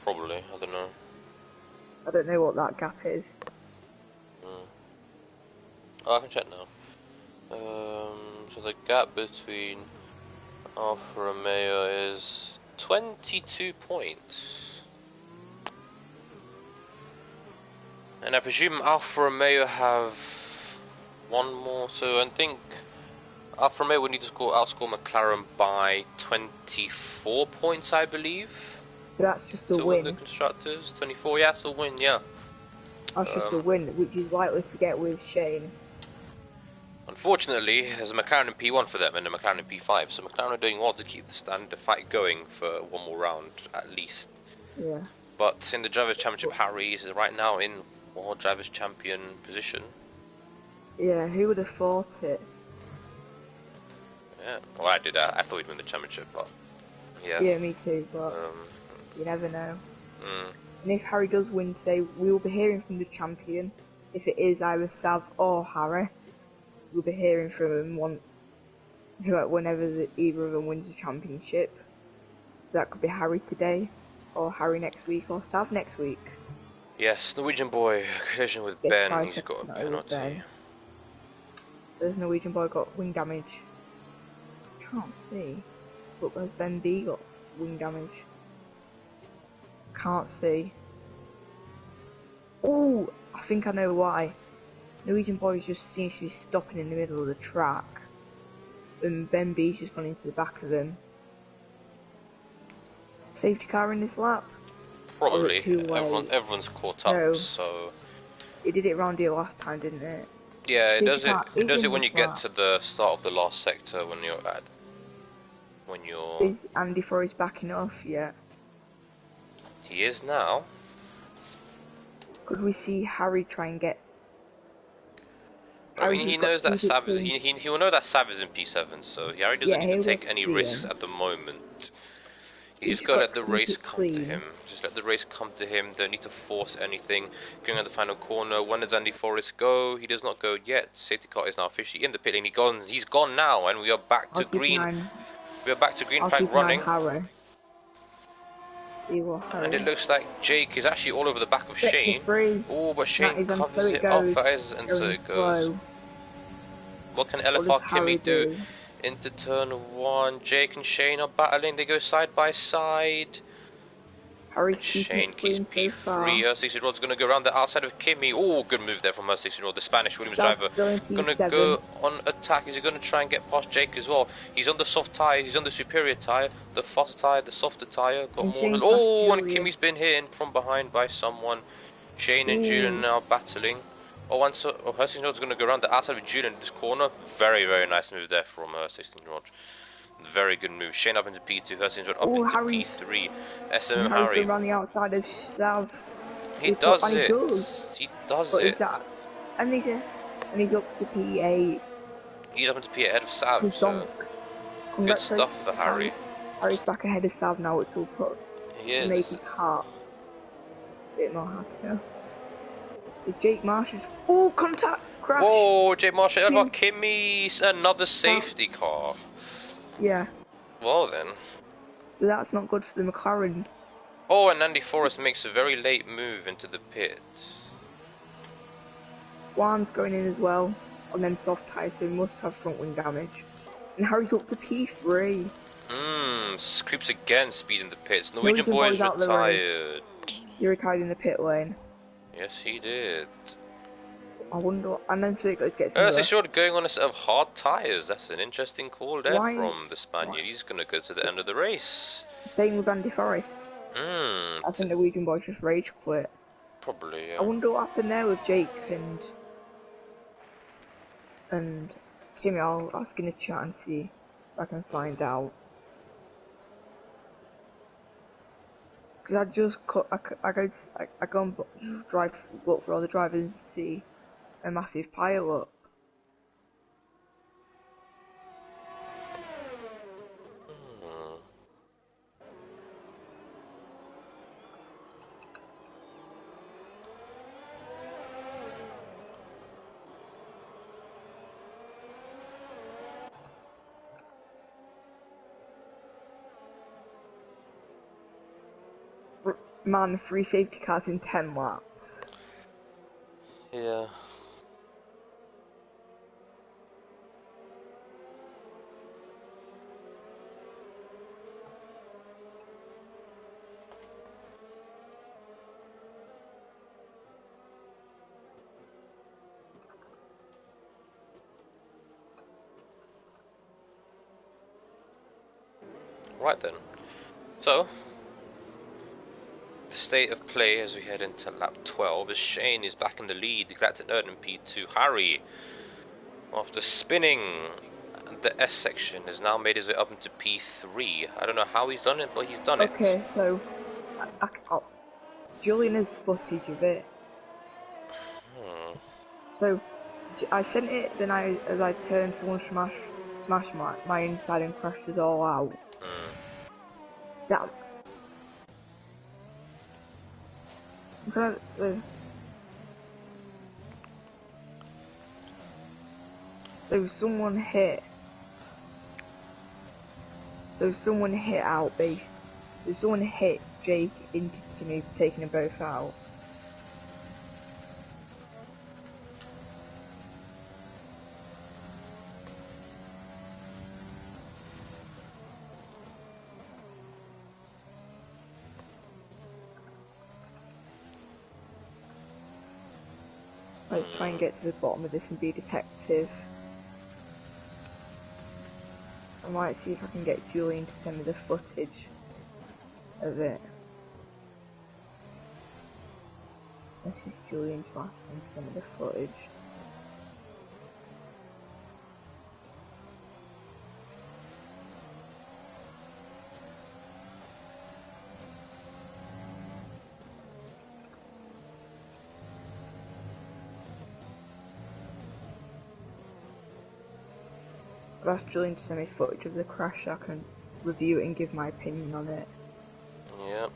Probably, I don't know. I don't know what that gap is. Oh, I can check now. So the gap between Alfa Romeo is 22 points. And I presume Alfa Romeo have one more, so I think Alfa Romeo would need to outscore McLaren by 24 points, I believe. But that's just a win. The constructors, 24, yeah, it's a win, yeah. That's just a win, which is likely to get with Shane. Unfortunately, there's a McLaren P1 for them and a McLaren P5, so McLaren are doing well to keep the fight going for one more round, at least. Yeah. But in the Drivers' Championship, Harry is right now in World Drivers' Champion position. Yeah, who would have thought it? Yeah, well, I did. I thought he'd win the championship, but yeah. Yeah, me too. But you never know. And if Harry does win today, we will be hearing from the champion. If it is either Sav or Harry, we'll be hearing from him whenever either of them wins the championship. So that could be Harry today, or Harry next week, or Sav next week. Yes, Norwegian boy collision with Ben. He's got a penalty. There's Norwegian boy got wing damage. Can't see. But there's Ben B got wing damage. Can't see. Oh, I think I know why. Norwegian boy just seems to be stopping in the middle of the track, and Ben B's just gone into the back of him. Safety car in this lap? Probably. Everyone's caught up, so. It did it round here last time, didn't it? Yeah, it does it when you get to the start of the last sector when you're... Is Andy Forrest backing off yet? He is now. Could we see Harry try and get... I mean, Harry's he just got knows to that keep it Sav is... clean. He will know that Sav is in P7, so Harry doesn't Yeah, need to he'll take get to any see risks him. at the moment. You He's just gotta got let the to keep race it come to clean. him. Just let the race come to him. Don't need to force anything. Going on the final corner. When does Andy Forrest go? He does not go yet. Safety car is now officially in the pit lane. He's gone now, and we are back to green. We are back to green flag running. Harry. See what And it Harry. looks like Jake is actually all over the back of Shane. Free. Oh, but Shane That is, covers so it up. That is, and so it goes. Slow. What can What does LFR Harry Kimmy do? Into turn 1. Jake and Shane are battling. They go side by side. Harry's And keeping Shane it keeps clean so far. P3. 60 Rod's going to go around the outside of Kimmy. Oh, good move there from her 60 Rod, the Spanish Williams driver. Going to go on attack. Is he going to try and get past Jake as well? He's on the soft tyre. He's on the superior tyre. The faster tyre, the softer tyre. Got And more. Oh, and Kimmy's been hit in from behind by someone. Shane and Julian are now battling. Oh, and so her 16 Rod's going to go around the outside of Julian in this corner. Very, very nice move there from her 16 Rod. Very good move. Shane up into P2, Hurstings up into Harry. P3. SMM Harry. Harry. Around the outside of Sav. He does and it. He does but it. Is that, and he's up to P8. He's up into P8 ahead of Sav, so good stuff for Harry. Harry's back ahead of Sav now, which will make his heart a bit more happier. The Jake Marsh's contact crash. Whoa, Jake Marsh, Kimmy's another safety car. Yeah. Well then. So that's not good for the McLaren. Oh, and Andy Forrest makes a very late move into the pit. Juan's going in as well on them soft tyres, so he must have front wing damage. And Harry's up to P3. Creeps again, speed in the pits. Norwegian boy is retired. He retired in the pit lane. Yes, he did. I wonder, and then so it gets. They showed going on a set of hard tyres. That's an interesting call there from the Spaniard. He's going to go to the end of the race. Same with Andy Forrest. I think the Norwegian boy just rage quit. Probably, yeah. I wonder what happened there with Jake and Kimmy. I'll ask in the chat and see if I can find out. Because I just I go and drive look for all the drivers and see a massive pile up. Man, 3 safety cars in 10 laps. Yeah. Right then. So, the state of play as we head into lap 12 is Shane is back in the lead, Galactic Nerd in P2. Harry, after spinning the S section, has now made his way up into P3. I don't know how he's done it, but he's done it. Okay, so Julian has footage of it. So I sent it, then as I turned to one smash my inside and crashed us all out. That. There was someone hit. Out base. There's someone hit Jake into me, taking them both out. Let's try and get to the bottom of this and be a detective. I might see if I can get Julian to send me the footage of it. This is Julian to ask him to send me the footage. I'll ask Julian to send me footage of the crash so I can review it and give my opinion on it. Yep.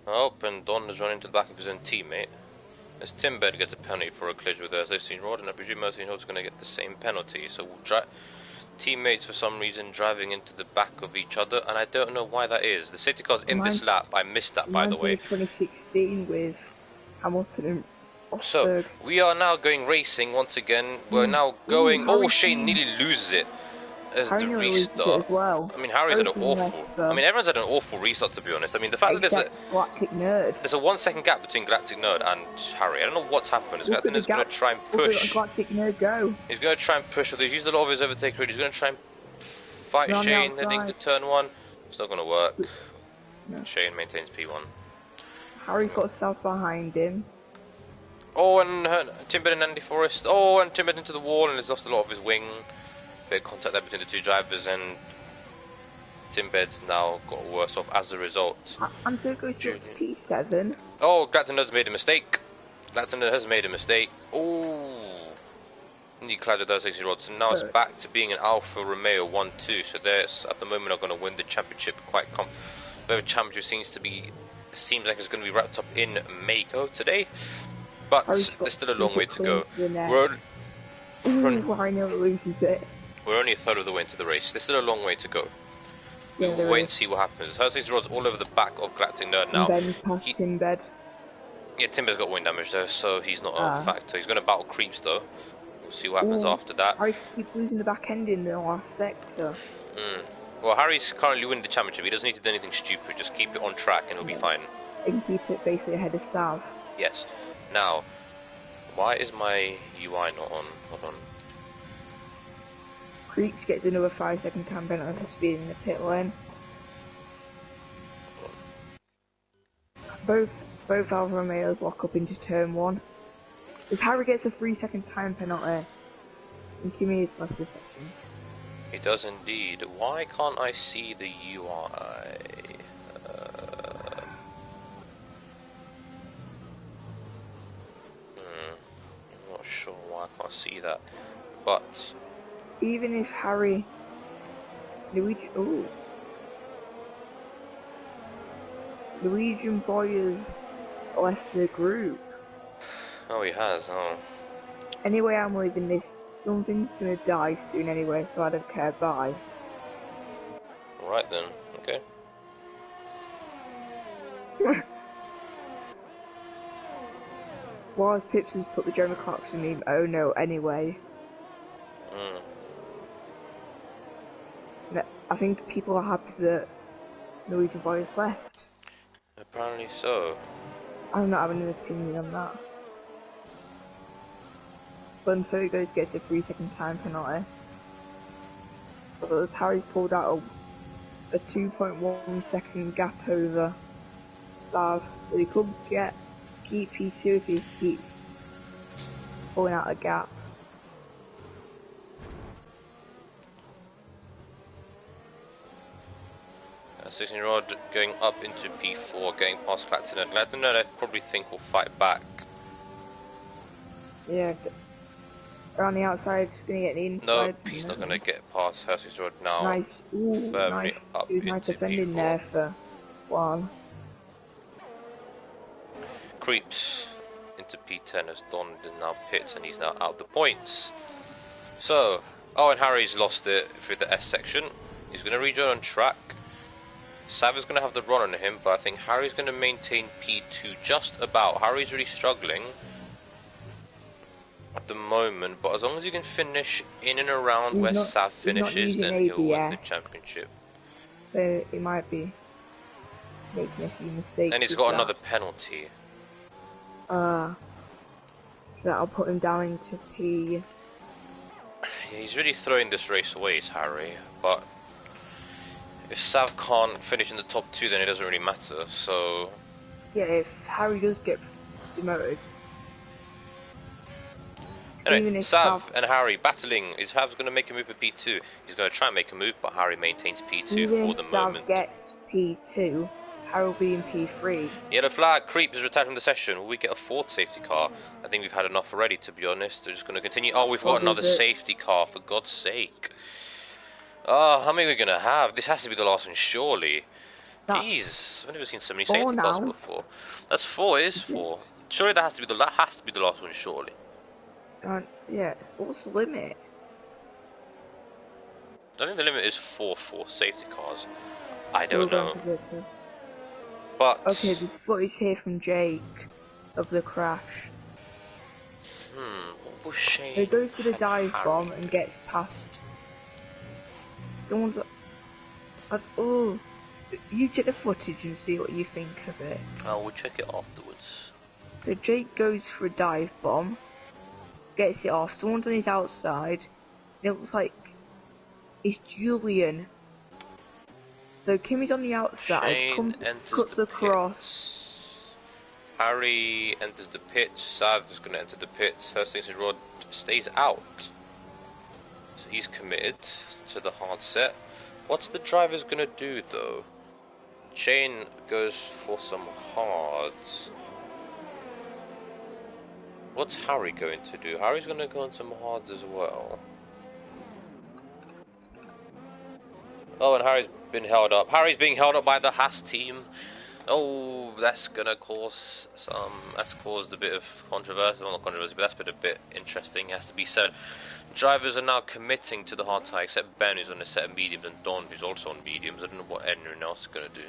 Oh, and Don has run into the back of his own teammate. As Timbed gets a penalty for a collision with Erskine Rod, and I presume Erskine Rod's going to get the same penalty. So teammates for some reason driving into the back of each other, and I don't know why that is. The safety car's in this lap. I missed that, by the way. 2016 with Hamilton and Rosberg. So we are now going racing once again. We're now going. Oh, Shane nearly loses it as the restart. Well. I mean, Harry's had an awful. I mean, everyone's had an awful restart, to be honest. I mean, the fact that there's a 1 second gap between Galactic Nerd and Harry. I don't know what's happened. Galactic Nerd's going to try and push. Galactic Nerd go. He's going to try and push. He's used a lot of his overtake rate. He's going to try and fight Shane heading to turn 1. It's not going to work. No. Shane maintains P1. Harry's got South behind him. Oh, and Timbed and Andy Forrest. Oh, and Timbed into the wall and has lost a lot of his wing. Bit of contact there between the two drivers, and Timbed's now got worse off as a result. I'm going to go to P7. Oh, Galactic Nerd's made a mistake. Galactic Nerd has made a mistake. Oh, he collided with those 60 rods, and now it's back to being an Alfa Romeo 1-2. So there's at the moment are going to win the championship quite the championship seems like it's going to be wrapped up in Mako today. But there's still a long way to go. We're only a third of the way into the race. There's still a long way to go. We'll wait and see what happens. Hershey's rod's all over the back of Galactic Nerd now. Timbed. Yeah, Timbed's got wind damage though, so he's not a factor. He's going to battle creeps though. We'll see what happens after that. Harry keeps losing the back end in the last sector. Well, Harry's currently winning the championship. He doesn't need to do anything stupid. Just keep it on track and he'll be fine. And keep it basically ahead of Sav. Yes. Now, why is my UI not on? Hold on. Creeps gets another 5-second time penalty for speeding in the pit lane. Both Alfa Romeos lock up into turn 1. As Harry gets a 3-second time penalty, and Kimi is left this section. He does indeed. Why can't I see the UI? I'm not sure why I can't see that. But even if Harry, Luigi Boy has left the group. Oh, he has. Oh. Anyway, I'm leaving this. Something's gonna die soon anyway, so I don't care. Bye. Right then. Okay. While Pips has put the Jeremy Clarkson meme, oh no, anyway. I think people are happy that Norwegian Boy has left. Apparently so. I'm not having an opinion on that. But until he goes gets a 3-second time penalty. But as Harry's pulled out a 2.1 second gap over Sav, but he could keep P2 if he keeps pulling out a gap. Sixteen Rod going up into P4, going past Clacton and Gladden, I probably think will fight back. Yeah, around the outside, he's going to get the inside. No, he's not going to get past Hershey's Rod now. Nice, nice. Up he was nice defending P4. There for one. Creeps into P10 as Don is now pits and he's now out the points. So, and Harry's lost it through the S section. He's going to rejoin on track. Sav is going to have the run on him, but I think Harry's going to maintain P2 just about. Harry's really struggling at the moment, but as long as he can finish in and around where Sav finishes, then he'll win the championship. So he might be making a few mistakes. And he's got another penalty. So that'll put him down into P. Yeah, he's really throwing this race away, is Harry, but if Sav can't finish in the top 2, then it doesn't really matter, so... Yeah, if Harry does get demoted... Anyway, Sav and Harry battling. Sav's going to make a move for P2. He's going to try and make a move, but Harry maintains P2 for the moment. Sav gets P2, Harry will be in P3. Yellow flag, creep is retired from the session. Will we get a fourth safety car? I think we've had enough already, to be honest. They're just going to continue. Oh, we've got another safety car, for God's sake. Oh, how many are we going to have? This has to be the last one, surely. Jeez, I've never seen so many safety cars before. That's 4, it is 4. Surely that has to be the last one, surely. Yeah, what's the limit? I think the limit is 4 safety cars. I don't know. But okay, there's footage here from Jake of the crash. What was Shane? He goes for the dive bomb and gets past. Someone's. Oh, you check the footage and see what you think of it. Oh, we'll check it afterwards. So Jake goes for a dive bomb, gets it off. Someone's on his outside. It looks like it's Julian. So Kimmy's on the outside. Shane cuts across. Harry enters the pits. Sav is going to enter the pits. Hastings and Rod stays out. So he's committed to the hard set. What's the driver's going to do though? Shane goes for some hards. What's Harry going to do? Harry's going to go on some hards as well. Oh, and Harry's been held up. Harry's being held up by the Haas team. Oh, that's gonna cause some. That's caused a bit of controversy. Well, not controversy, but that's been a bit interesting. It has to be said. Drivers are now committing to the hard tire, except Ben, who's on a set of mediums, and Don, who's also on mediums. I don't know what anyone else is gonna do.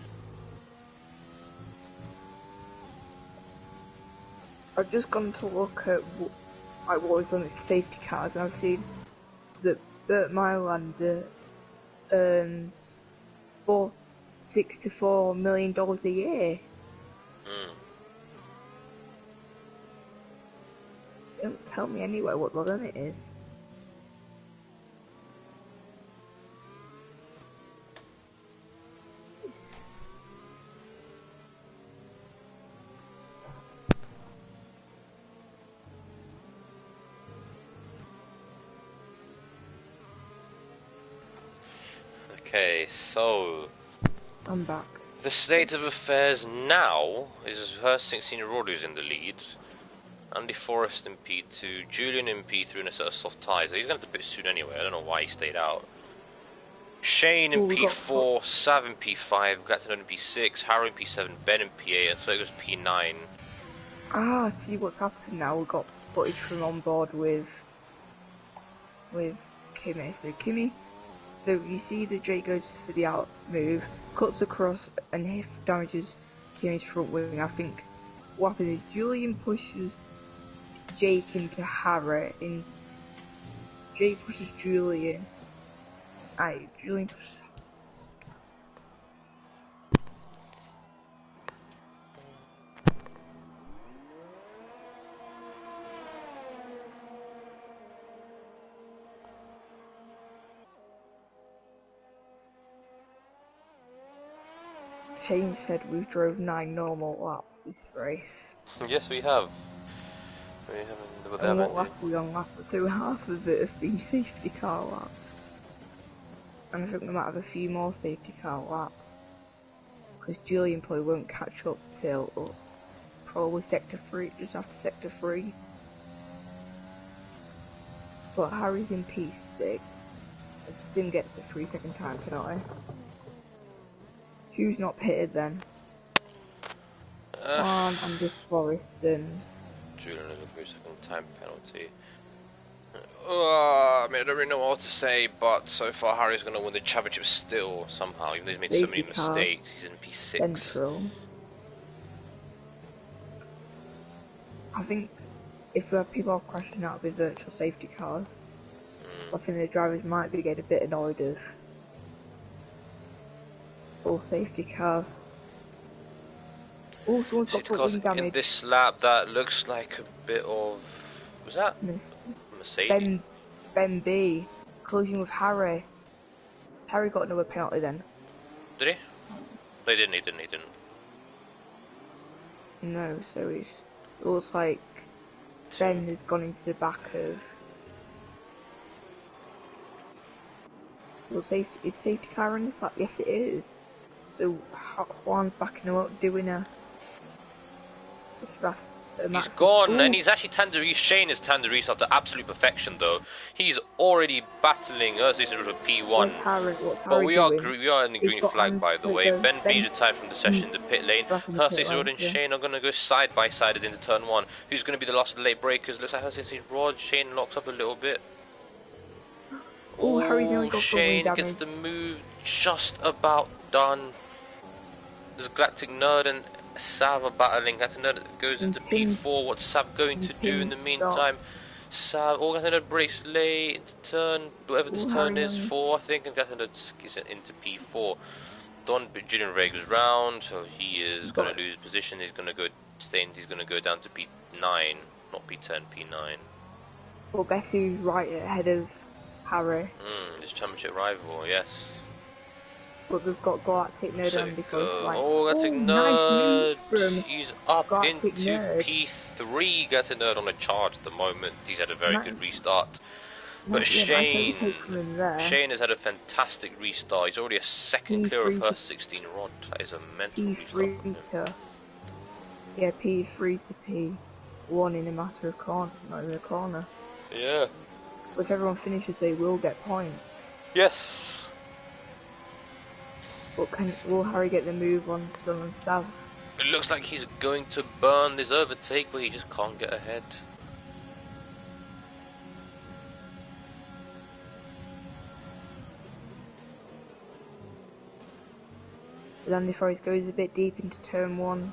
I've just gone to look at what was on the safety cars, and I've seen that Burt Mylander earns $6 to $4 million a year. Don't tell me anywhere what the limit is. Okay, so I'm back. The state of affairs now is Hurst 16 Rod who's in the lead. Andy Forrest in P2, Julian in P3 and a set of soft tyres. He's going to pit soon anyway, I don't know why he stayed out. Shane in P4, Sav in P5, Glatton in P6, Harry in P7, Ben in P8, and so it goes P9. Ah, see what's happened now. We've got footage from on board with Kimmy. So you see the Jake goes for the out move, cuts across and damages Kimmy's front wing. I think what happens is Julian pushes Jake into Harry, and Jake pushes Julian. Julian pushes. Shane said we drove 9 normal laps this race. Yes, we have. We haven't. And what lap are we on lap? So half of it have been safety car laps. And I think we might have a few more safety car laps. Because Julian probably won't catch up till probably sector 3, just after sector 3. But Harry's in P6. I didn't get the 3-second time penalty. Who's not pitted then? I'm just Forrest and... Julian has a 3-second time penalty. I mean, I don't really know what to say, but so far Harry's going to win the championship still, somehow, even though he's made so many mistakes. He's in P6. Central. I think if people are crashing out with virtual safety cars, I think the drivers might be getting a bit annoyed of full safety cars. Oh, someone's got foot damage. In this lap, that looks like a bit of... Was that Mercedes? Ben B. Collision with Harry. Harry got another penalty then. Did he? No, he didn't. No, so it looks like Ben has gone into the back of... Well, is safety car in this lap? Yes, it is. So Juan's backing him up, doing a stuff. He's gone, and he's actually Shane is turned the restart to absolute perfection, though. He's already battling us. This is with P1. But we are in the green flag, by the way. Ben B's retired from the session in the pit lane. Hersey's Rod and Shane are going to go side by side as into turn 1. Who's going to be the last of the late breakers? Looks like Hersey's Rod. Shane locks up a little bit. Oh, Shane gets the move just about done. There's Galactic Nerd and Sav are battling. Galactic Nerd goes into P4. What's Sav going to do in the meantime? Sav, Galactic Nerd breaks late into turn, whatever this turn is, 4 I think, and Galactic Nerd is into P4. Don Julian Regs round, so he is going to lose position. He's going to go he's going to go down to P9, not P10, P9. Well, guess who's right ahead of Harry? His championship rival, yes. But we've got Galactic Nerd and Galactic Nerd, nice he's up Galactic into Nerd. P3. Galactic Nerd on a charge at the moment. He's had a very good restart. But Shane has had a fantastic restart. He's already a second clear of her 16 Rod. That is a mental restart from him. Yeah, P3 to P1 in a matter of corner, not in a corner. Yeah. If everyone finishes, they will get points. Yes. But will Harry get the move on Sun and Sav? It looks like he's going to burn this overtake, but he just can't get ahead. Andy Forrest goes a bit deep into turn 1,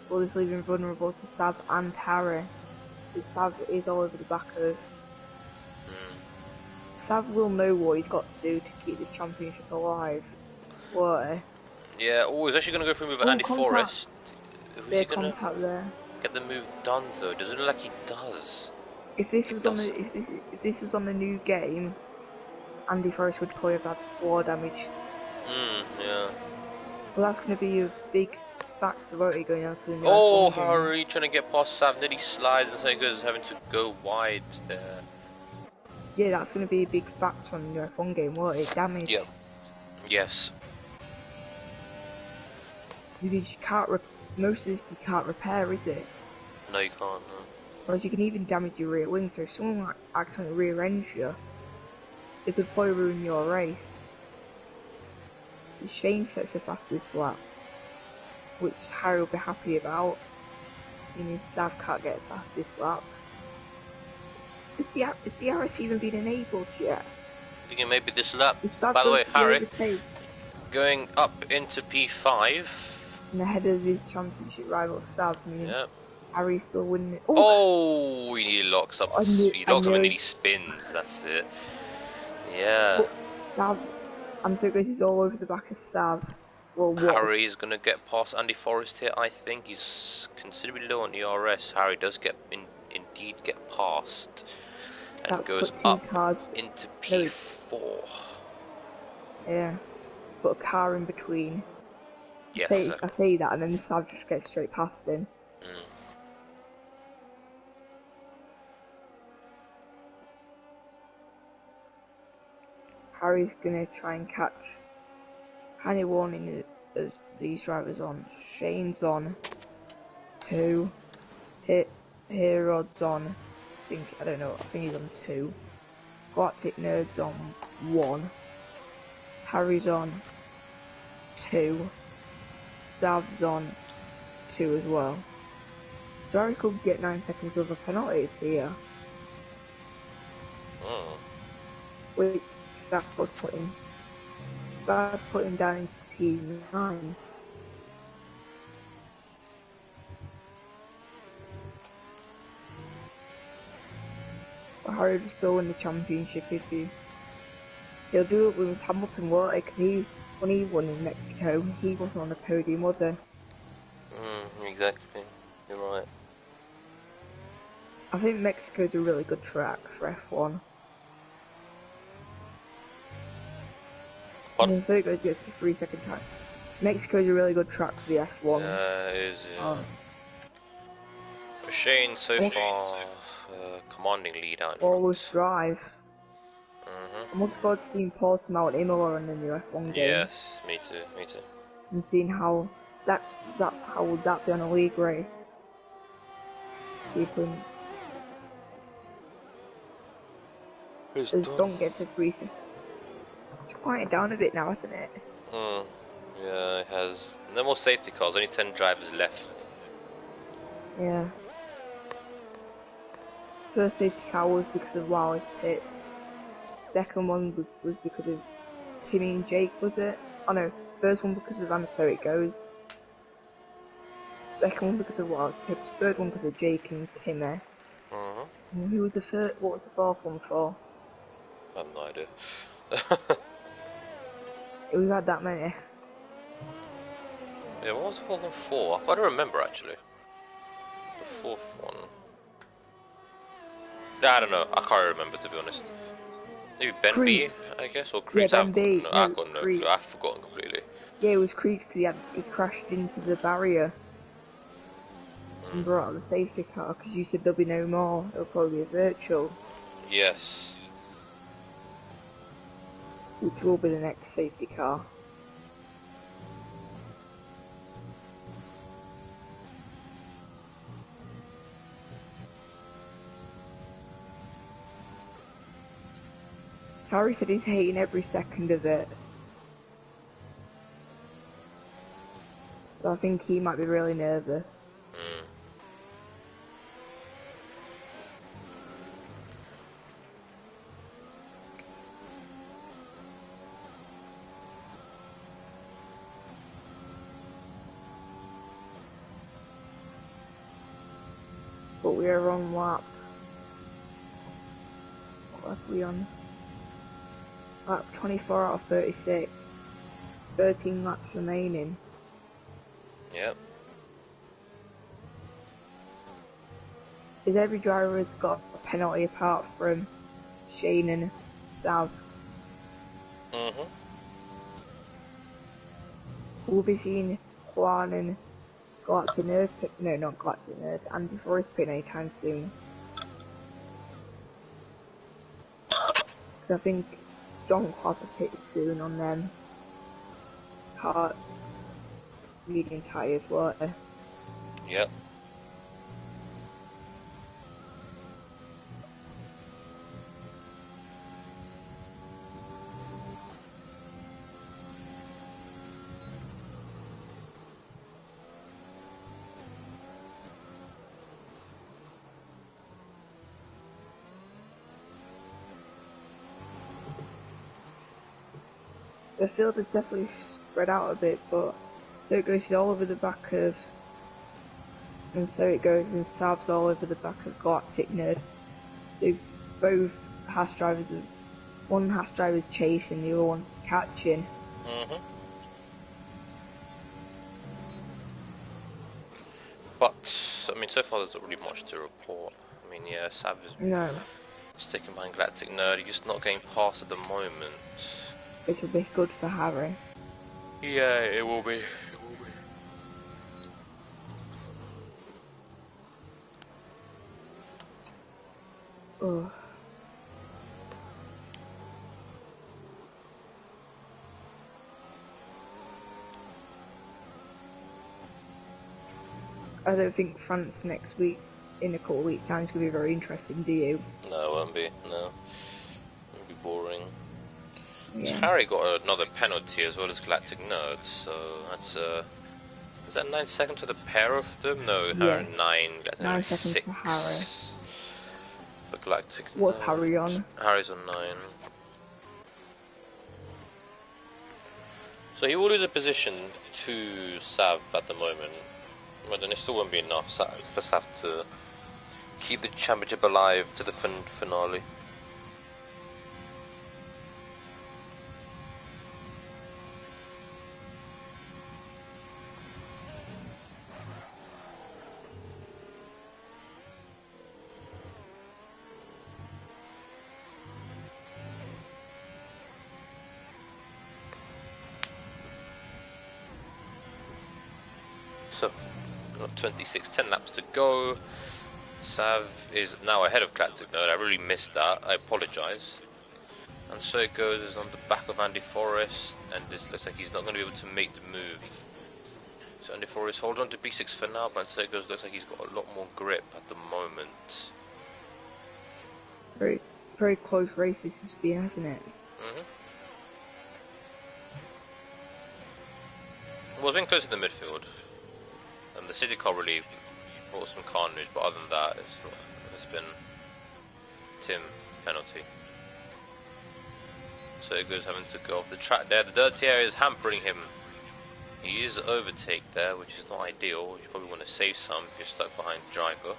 but is leaving vulnerable to Sav and Harry. So Sav is all over the back of. Sav will know what he's got to do to keep this championship alive. Why? Yeah, he's actually going to go for a move at Andy Forrest. Who's he going to get the move done, though? Does it look like he does? If this was on the new game, Andy Forrest would probably have had 4 damage. Yeah. Well, that's going to be a big factor, won't it, going out to the new Harry trying to get past Sav, then he slides and so he goes having to go wide there. Yeah, that's going to be a big factor on the new F1 game, won't it? Damage. Yep. Yes. Because you can't most of this you can't repair, is it? No, you can't, no. Whereas you can even damage your rear wing, so if someone like accidentally rear-ends you, it could probably ruin your race. Shane sets the fastest lap, which Harry will be happy about. Meaning Sav can't get the fastest lap. Is the HRS even been enabled yet? I think maybe this lap. By the way, Harry going up into P5. And ahead of his championship rival Sav, meaning Harry's still winning. He locks up. He locks up and he spins. That's it. Yeah. But Sav, I'm so glad he's all over the back of Sav. Well, Harry is going to get past Andy Forrest here, I think. He's considerably low on ERS. Harry does indeed get past. And goes up into P4. Yeah. Put a car in between. Yeah, I say that and then Sav just gets straight past him. Harry's gonna try and catch. Kind of warning as these drivers on. Shane's on 2. Herod's on. I don't know. I think he's on 2. Galactic Nerd's on 1. Harry's on 2. Sav's on 2 as well. So Harry could get 9 seconds of a penalties here. Which that's what's putting down into P9. But Harry will still win the championship if he'll do it with Hamilton, won't he? 'Cause when he won in Mexico, he wasn't on the podium, was he? Exactly. You're right. I think Mexico's a really good track for F1. Pardon? So it goes to 3-second time. Mexico's a really good track for the F1. It is, yeah. Shane so far commanding lead out in Always front. drive. I'm looking forward to seeing Paul come out in Imola and the new F1 game. Yes, me too. and seeing how that how would that be on a league race. People It's just done. don't get to brief. It's quieted down a bit now, isn't it? Yeah, it has no more safety cars. Only 10 drivers left. Yeah. First safety car was because of Waller's pit. Second one was because of Timmy and Jake, was it? Oh no, first one because of So It Goes. Second one because of Waller's pit. Third one because of Jake and Timmy. And who was the third? What was the fourth one for? I have no idea. We've had that many. Yeah, what was the fourth one for? I don't remember actually. The fourth one. Yeah, I don't know. I can't remember to be honest. Maybe Ben B, Creeps. I guess, or Yeah, Creeps. Ben B. I've No, got no clue. Creeps. I've forgotten completely. Yeah, it was Creeps because he crashed into the barrier and brought out the safety car because you said there'll be no more. It'll probably be a virtual, Yes. which will be the next safety car. Harry said he's hating every second of it. So I think he might be really nervous. But we are on lap. What lap are we on? Lap 24 out of 36. 13 laps remaining. Yep. Is every driver has got a penalty apart from Shane and Sav? We'll be seeing Juan and Galactic Nerd, no, not Galactic Nerd, Andy Forrest pit anytime soon. Because I think John Clark will pit soon on them. Car medium tyres, water. Yep. The field is definitely spread out a bit, but So It Goes is all over the back of, and So It Goes and Sav's all over the back of Galactic Nerd. So both Haas drivers are, one Haas driver's chasing, the other one's catching. But, I mean, so far there's not really much to report. I mean, yeah, Sav is sticking behind Galactic Nerd. He's just not getting past at the moment. Which will be good for Harry. Yeah, it will be. Oh. I don't think France next week, in a couple of weeks' time, is going to be very interesting, do you? No, it won't be. No. It'll be boring. Yeah. Harry got another penalty as well as Galactic Nerd, so that's is that 9 seconds to the pair of them? No, Harry 9, Galactic 9 Nerd seconds 6. for Harry. For Galactic What's Nerd. Harry on? Harry's on 9. So he will lose a position to Sav at the moment, but then it still won't be enough for Sav to keep the championship alive to the finale. So, 26, 10 laps to go. Sav is now ahead of Galactic Nerd. I really missed that. I apologise. And so it goes on the back of Andy Forrest, and this looks like he's not going to be able to make the move. So Andy Forrest holds on to P6 for now, but so it goes looks like he's got a lot more grip at the moment. Very, very close race this has been, hasn't it? Well, it's been close to the midfield. The city car really brought some carnage, but other than that, it's been Tim penalty. So it goes having to go off the track there. The dirty area is hampering him. He is overtake there, which is not ideal. You probably want to save some if you're stuck behind the driver.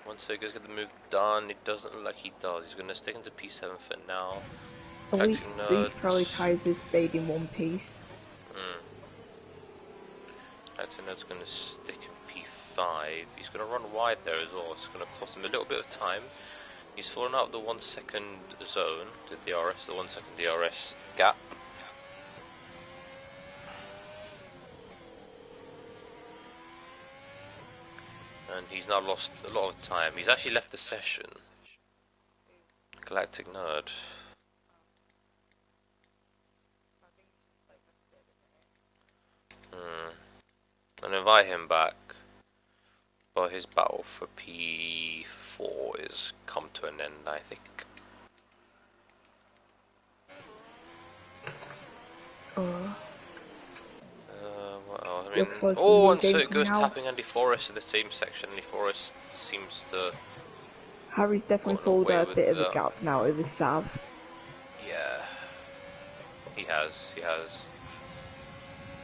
Once he goes get the move done, it doesn't look like he does. He's going to stick into P7 for now. At least probably ties his fade in one piece. Acting Nerd's going to stick in P5. He's going to run wide there as well. It's going to cost him a little bit of time. He's fallen out of the 1 second zone, the DRS, the 1 second DRS gap. And he's now lost a lot of time. He's actually left the session. Galactic Nerd. And invite him back. But his battle for P4 is come to an end, I think. What else? I mean, and so it goes tapping Andy Forrest in the same section. Andy Forrest seems to. Harry's definitely pulled a bit of a gap now over Sav. Yeah, he has.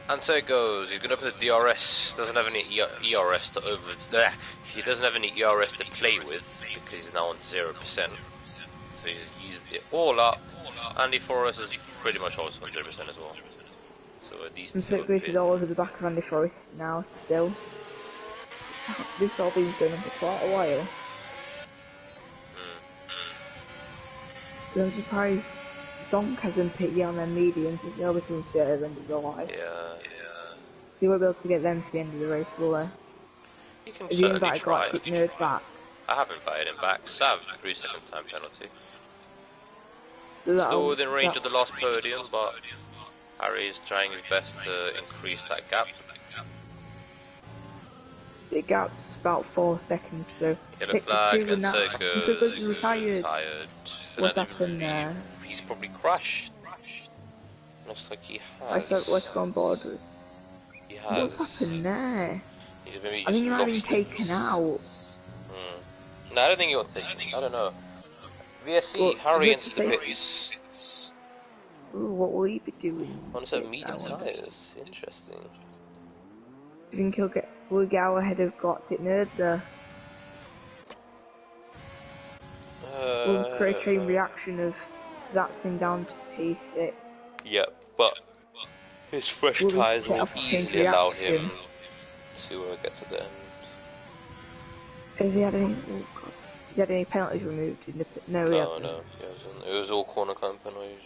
And so it goes. He's going to put a DRS. Doesn't have any ERS to over there. He doesn't have any ERS to play with because he's now on 0%. So he's used it all up. Andy Forrest is pretty much also on 0% as well. So these two. And Grace is all over the back of Andy Forrest now. Still, this all been going on for quite a while. So I'm surprised Donk hasn't put you on their mediums. It's always been better than the live. Yeah. So you won't be able to get them to the end of the race, will they? You can certainly try. Nerd back. I have invited him back. Sav, 3 second time penalty. Still within range of the last podium, but Harry is trying his best to increase that gap. The gap's about 4 seconds, so... Yellow flag, and so goes retired. What's happened there? He's probably crashed. Looks like he has. I thought let's go on board with. He has. What's happened there? He's maybe I think he might have been lost taken out. No, I don't think he got taken. I don't know. VSC, Harry enters the pits. Ooh, what will he be doing? On a set of medium tyres. Interesting. Do you think will he get out ahead of Galactic Nerd there? Will create a chain reaction of that thing down to P6. Yeah, but his fresh tyres will easily allow him to get to the end. Has he had any? Oh God. Has he had any penalties removed in the pit? No, he hasn't. No, he hasn't. It was all corner cut penalties.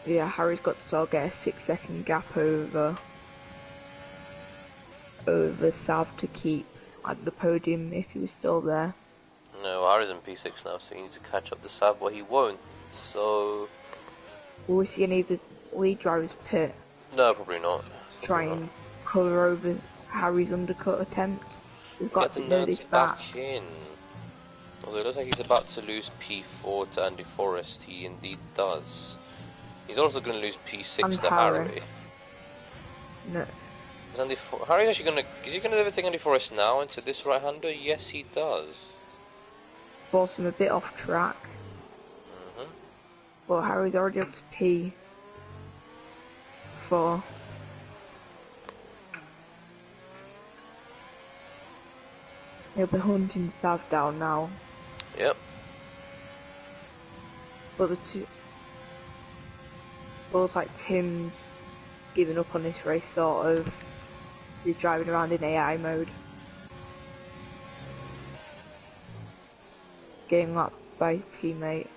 Yeah, Harry's got to sort of get a 6 second gap over Sav to keep at the podium if he was still there. No, Harry's in P6 now, so he needs to catch up to Sav, but he won't. So will we see any of the lead drivers pit? No, probably not. Try and cover over Harry's undercut attempt. He's got the to know this back in. Although it looks like he's about to lose P4 to Andy Forrest, he indeed does. He's also going to lose P6 to Harry. No. Is Harry actually going to... Is he going to overtake Andy Forrest now into this right-hander? Yes, he does. Force him a bit off track. But Harry's already up to P4. He'll be hunting Sav down now. Yep. But the two, both like Tim's giving up on this race, sort of. He's driving around in AI mode. Getting lapped by his teammate.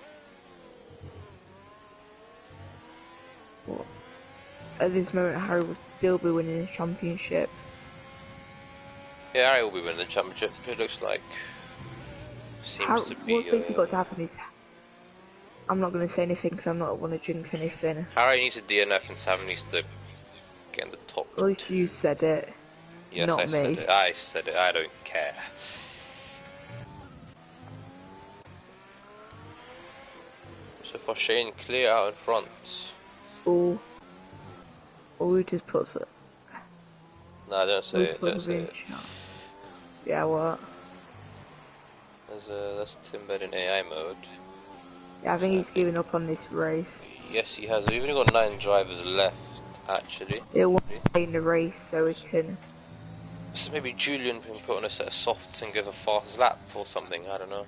But at this moment, Harry would still be winning the championship. Yeah, Harry will be winning the championship. It looks like. Seems to be. What's basically got to happen is, I'm not going to say anything because I'm not want to jinx anything. Harry needs a DNF and Sam needs to get in the top. At least you said it. Yes, not I me. said it. I said it. I don't care. So for Shane, clear out in front. Oh, we just put it. No, don't say it. Don't say it. Yeah, what? That's Timbed in AI mode. Yeah, I think he's giving up on this race. Yes, he has. We've only got 9 drivers left, actually. He'll want to play in the race so he can. So maybe Julian can put on a set of softs and give a fast lap or something. I don't know.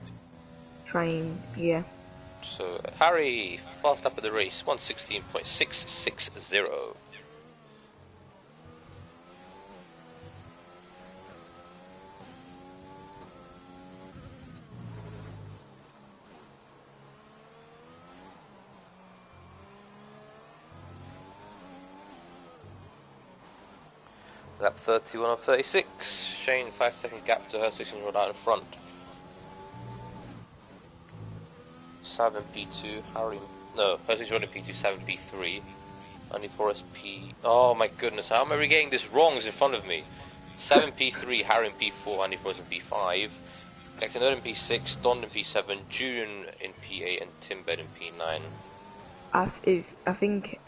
Train, yeah. So Harry, fast lap of the race, 1:16.660. Lap 31 of 36. Shane, 5-second gap to her, 16-year-old out in front. Sav in P2, Harry. No, her 16-year-old in P2, Sav in P3. Andy Forrest P. Oh my goodness, how am I getting this wrong? Is in front of me. Sav in P3, Harry in P4, Andy Forrest in P5. Lectinerd in P6, Don in P7, Julian in P8, and Timbed in P9. I think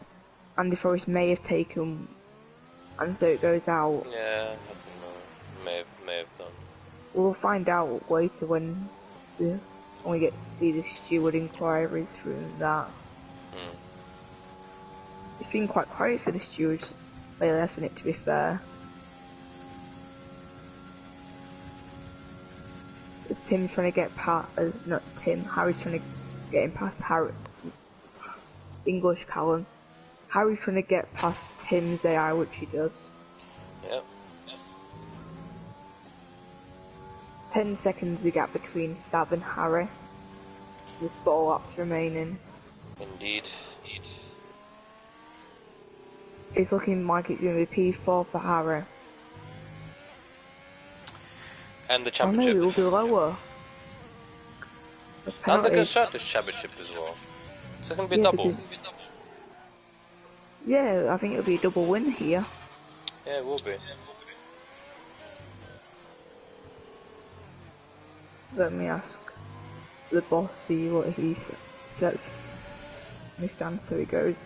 Andy Forrest may have taken. And so it goes out. Yeah, I don't know. May have done. We'll find out later when we get to see the steward inquiries through that. It's been quite quiet for the stewards lately, hasn't it, to be fair? Is Tim trying to get past, not Tim, Harry's trying to get him past Harry, English Callum. Harry's trying to get past Tim's AI, which he does. Yep. 10 seconds the gap between Sav and Harry, with 4 laps remaining. Indeed. It's looking like it's going to be P4 for Harry. And the Oh no, championship. it will be lower. And the Constructors Championship as well. So it's going to be a double. Yeah, I think it'll be a double win here. Yeah, it will be. Let me ask the boss, see what he says. Mr. Answer he goes.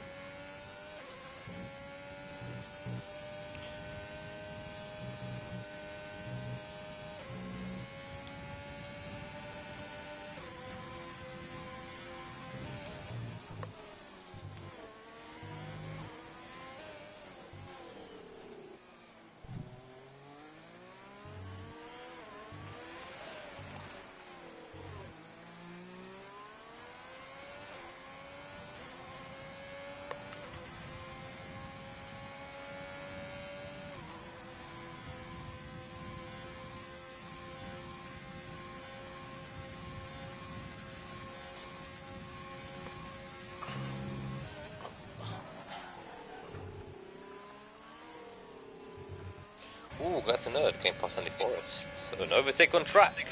Ooh, that's a nerd. Came past Andy Forrest. So an overtake on track.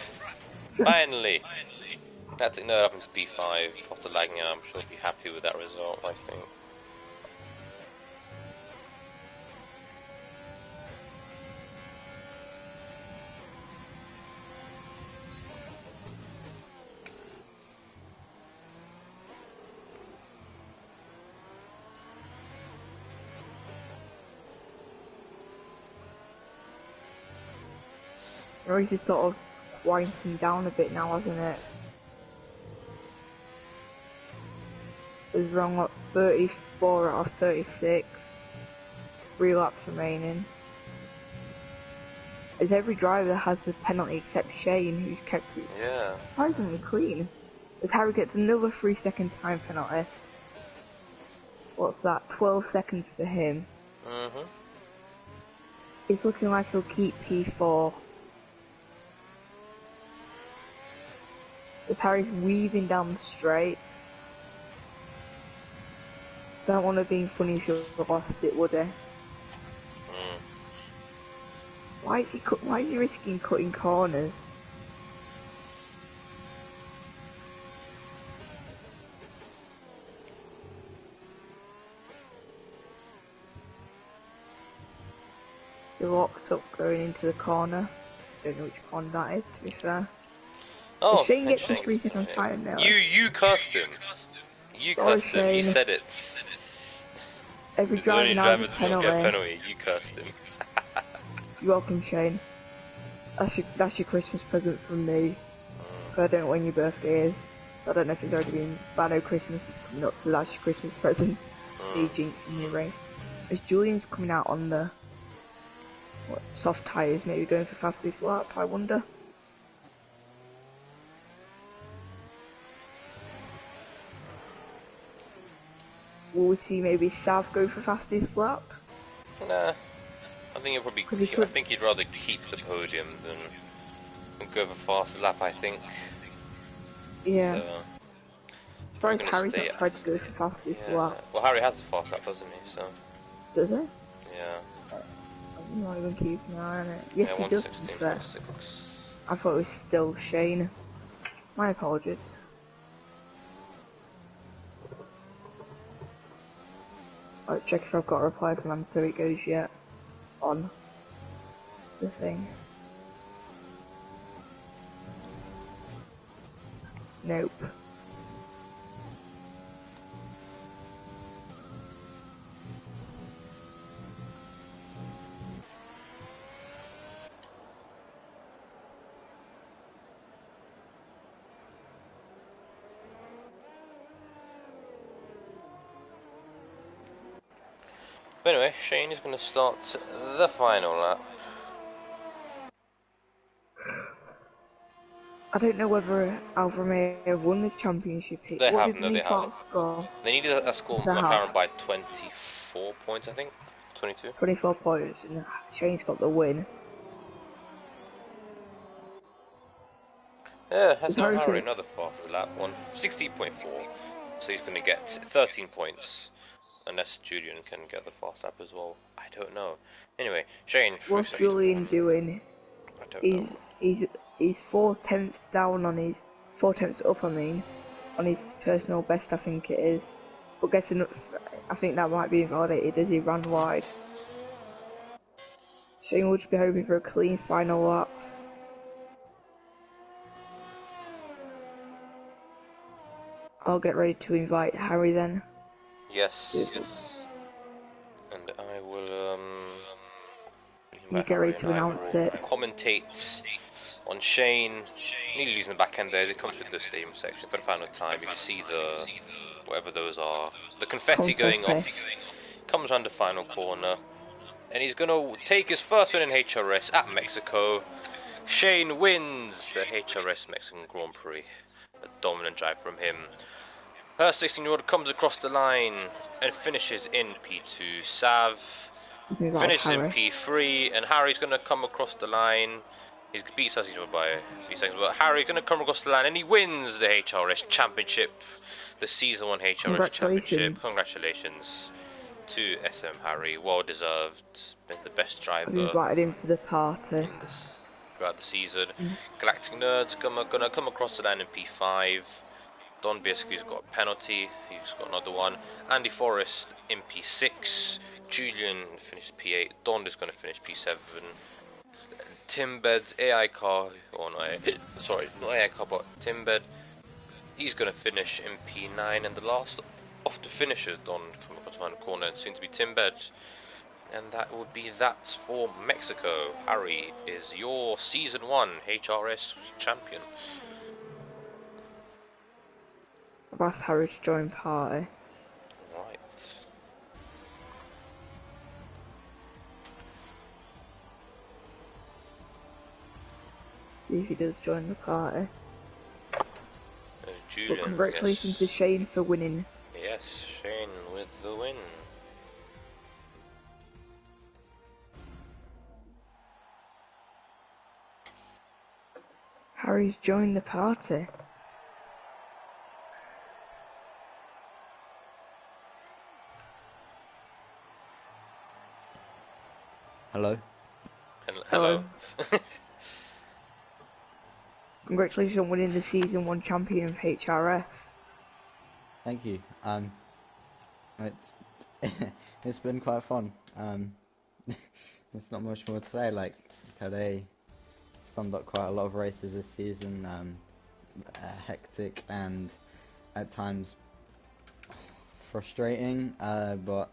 Finally. That's a nerd up into P5 after lagging out. I'm sure he'll be happy with that result, I think. Race is sort of winding down a bit now, hasn't it? It's wrong at 34 out of 36. 3 laps remaining. as every driver has the penalty except Shane, who's kept it Yeah. surprisingly clean. As Harry gets another 3-second time penalty. What's that? 12 seconds for him. Mhm. It's looking like he'll keep P4. As Harry's weaving down the straight. Don't want to be funny if he lost it, would he? Mm. Why is he risking cutting corners? He locks up going into the corner. Don't know which corner that is, to be fair. Oh, If Shane and gets his Shane 3 gets seconds Shane. time now. You cursed him. You Sorry, cursed him. You Shane. said it. Every He's the driver only now has driver a to not get a penalty. penalty. You cursed him. You're welcome, Shane. That's your Christmas present from me. So I don't know when your birthday is. I don't know if it's already been, but I know Christmas is coming up, so that's your Christmas present. So you jinxing your race. As Julian's coming out on the soft tyres, maybe going for fastest lap, I wonder. Will we see maybe Sav go for fastest lap? Nah. I think he'll probably. I think he'd rather keep the podium than go for fast lap. I think. Yeah. So, As far as gonna Harry's stay not tried to go for fastest yeah. lap. Well, Harry has the fast lap, doesn't he? So. Does he? Yeah. I'm not even keeping an eye on it. Yes, Yeah, he does, to be fair. 116.6. I thought it was still Shane. My apologies. I'll check if I've got a reply from him so it goes yet on the thing. Nope. But anyway, Shane is going to start the final lap. I don't know whether Alfa Romeo have won the championship. They What have, did no, the they new haven't. part score? They needed a score They McLaren have. by 24 points, I think. 22. 24 points, and Shane's got the win. Yeah, that's not Harry Harry, finished. another fastest lap, 16.4. So he's going to get 13 points. Unless Julian can get the fast lap as well. I don't know. Anyway, Shane, What's 3 Julian doing? I don't know. He's 4 tenths down on his 4 tenths up. I mean, on his personal best, I think it is. But guessing, I think that might be invalidated as he ran wide. Shane will just be hoping for a clean final lap. I'll get ready to invite Harry then. Yes. And I will, You get ready to announce it. commentate on Shane. Nearly losing the back end there as it comes with the stadium section for the final time. You can see the, whatever those are, the confetti going off. Comes around the final corner. And he's going to take his first win in HRS at Mexico. Shane wins the HRS Mexican Grand Prix. A dominant drive from him. Her 16-year-old comes across the line and finishes in P2. Sav finishes in P3, and Harry's going to come across the line. He beats us by a few seconds, but Harry's going to come across the line and he wins the HRS Championship, the Season 1 HRS Championship. Congratulations to SM Harry, well deserved. Been the best driver. I've invited him to the party throughout the season. Galactic Nerds gonna come across the line in P5. Don Biscuit's got a penalty, he's got another one. Andy Forrest in P6. Julian finished P8. Don is going to finish P7. Timbed's AI car, or not AI car, but Timbed, he's going to finish in P9. And the last of the finishers, Don coming across the final corner, and soon to be Timbed. And that would be that for Mexico. Harry is your Season 1 HRS champion. I've asked Harry to join party. Right. see if he does join the party. But Julian, congratulations yes. to Shane for winning. Yes, Shane with the win. Harry's joined the party. Hello. Hello. Congratulations on winning the Season 1 champion of HRS. Thank you. It's it's been quite fun. There's not much more to say. Like today, conduct quite a lot of races this season. Hectic and at times frustrating. But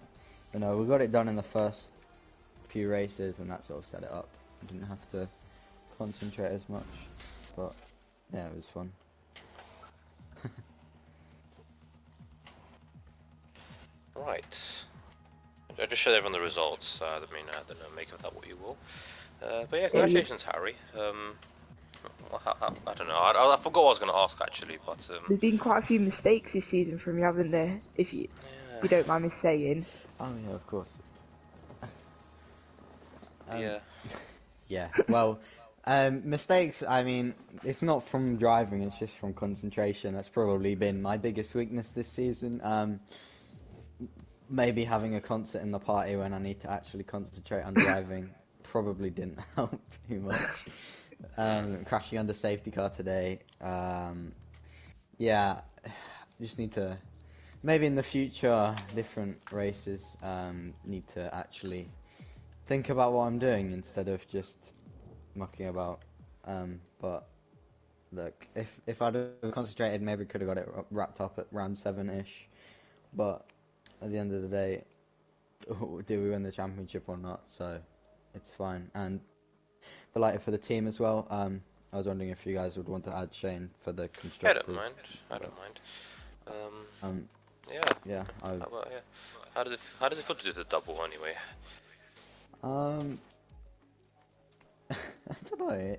you know, we got it done in the first few races, and that sort of set it up. I didn't have to concentrate as much, but yeah, it was fun. Right. I just showed everyone the results. I mean, I don't know, make of that what you will. But yeah, congratulations, Harry. I don't know. I forgot what I was going to ask actually, but There's been quite a few mistakes this season from you, haven't there? If you don't mind me saying. Oh yeah, of course. yeah. Yeah. Well, mistakes. I mean, it's not from driving; it's just from concentration. That's probably been my biggest weakness this season. Maybe having a concert in the party when I need to actually concentrate on driving probably didn't help too much. Crashing under safety car today. Yeah, just need to. Maybe in the future, different races need to actually think about what I'm doing instead of just mucking about. But look, if I'd have concentrated, maybe could have got it wrapped up at round 7-ish. But at the end of the day, do we win the championship or not? So it's fine. And delighted for the team as well. I was wondering if you guys would want to add Shane for the constructors. I don't mind. I don't mind. Yeah. Yeah. Well, yeah. How does it feel to do the double anyway? I don't know.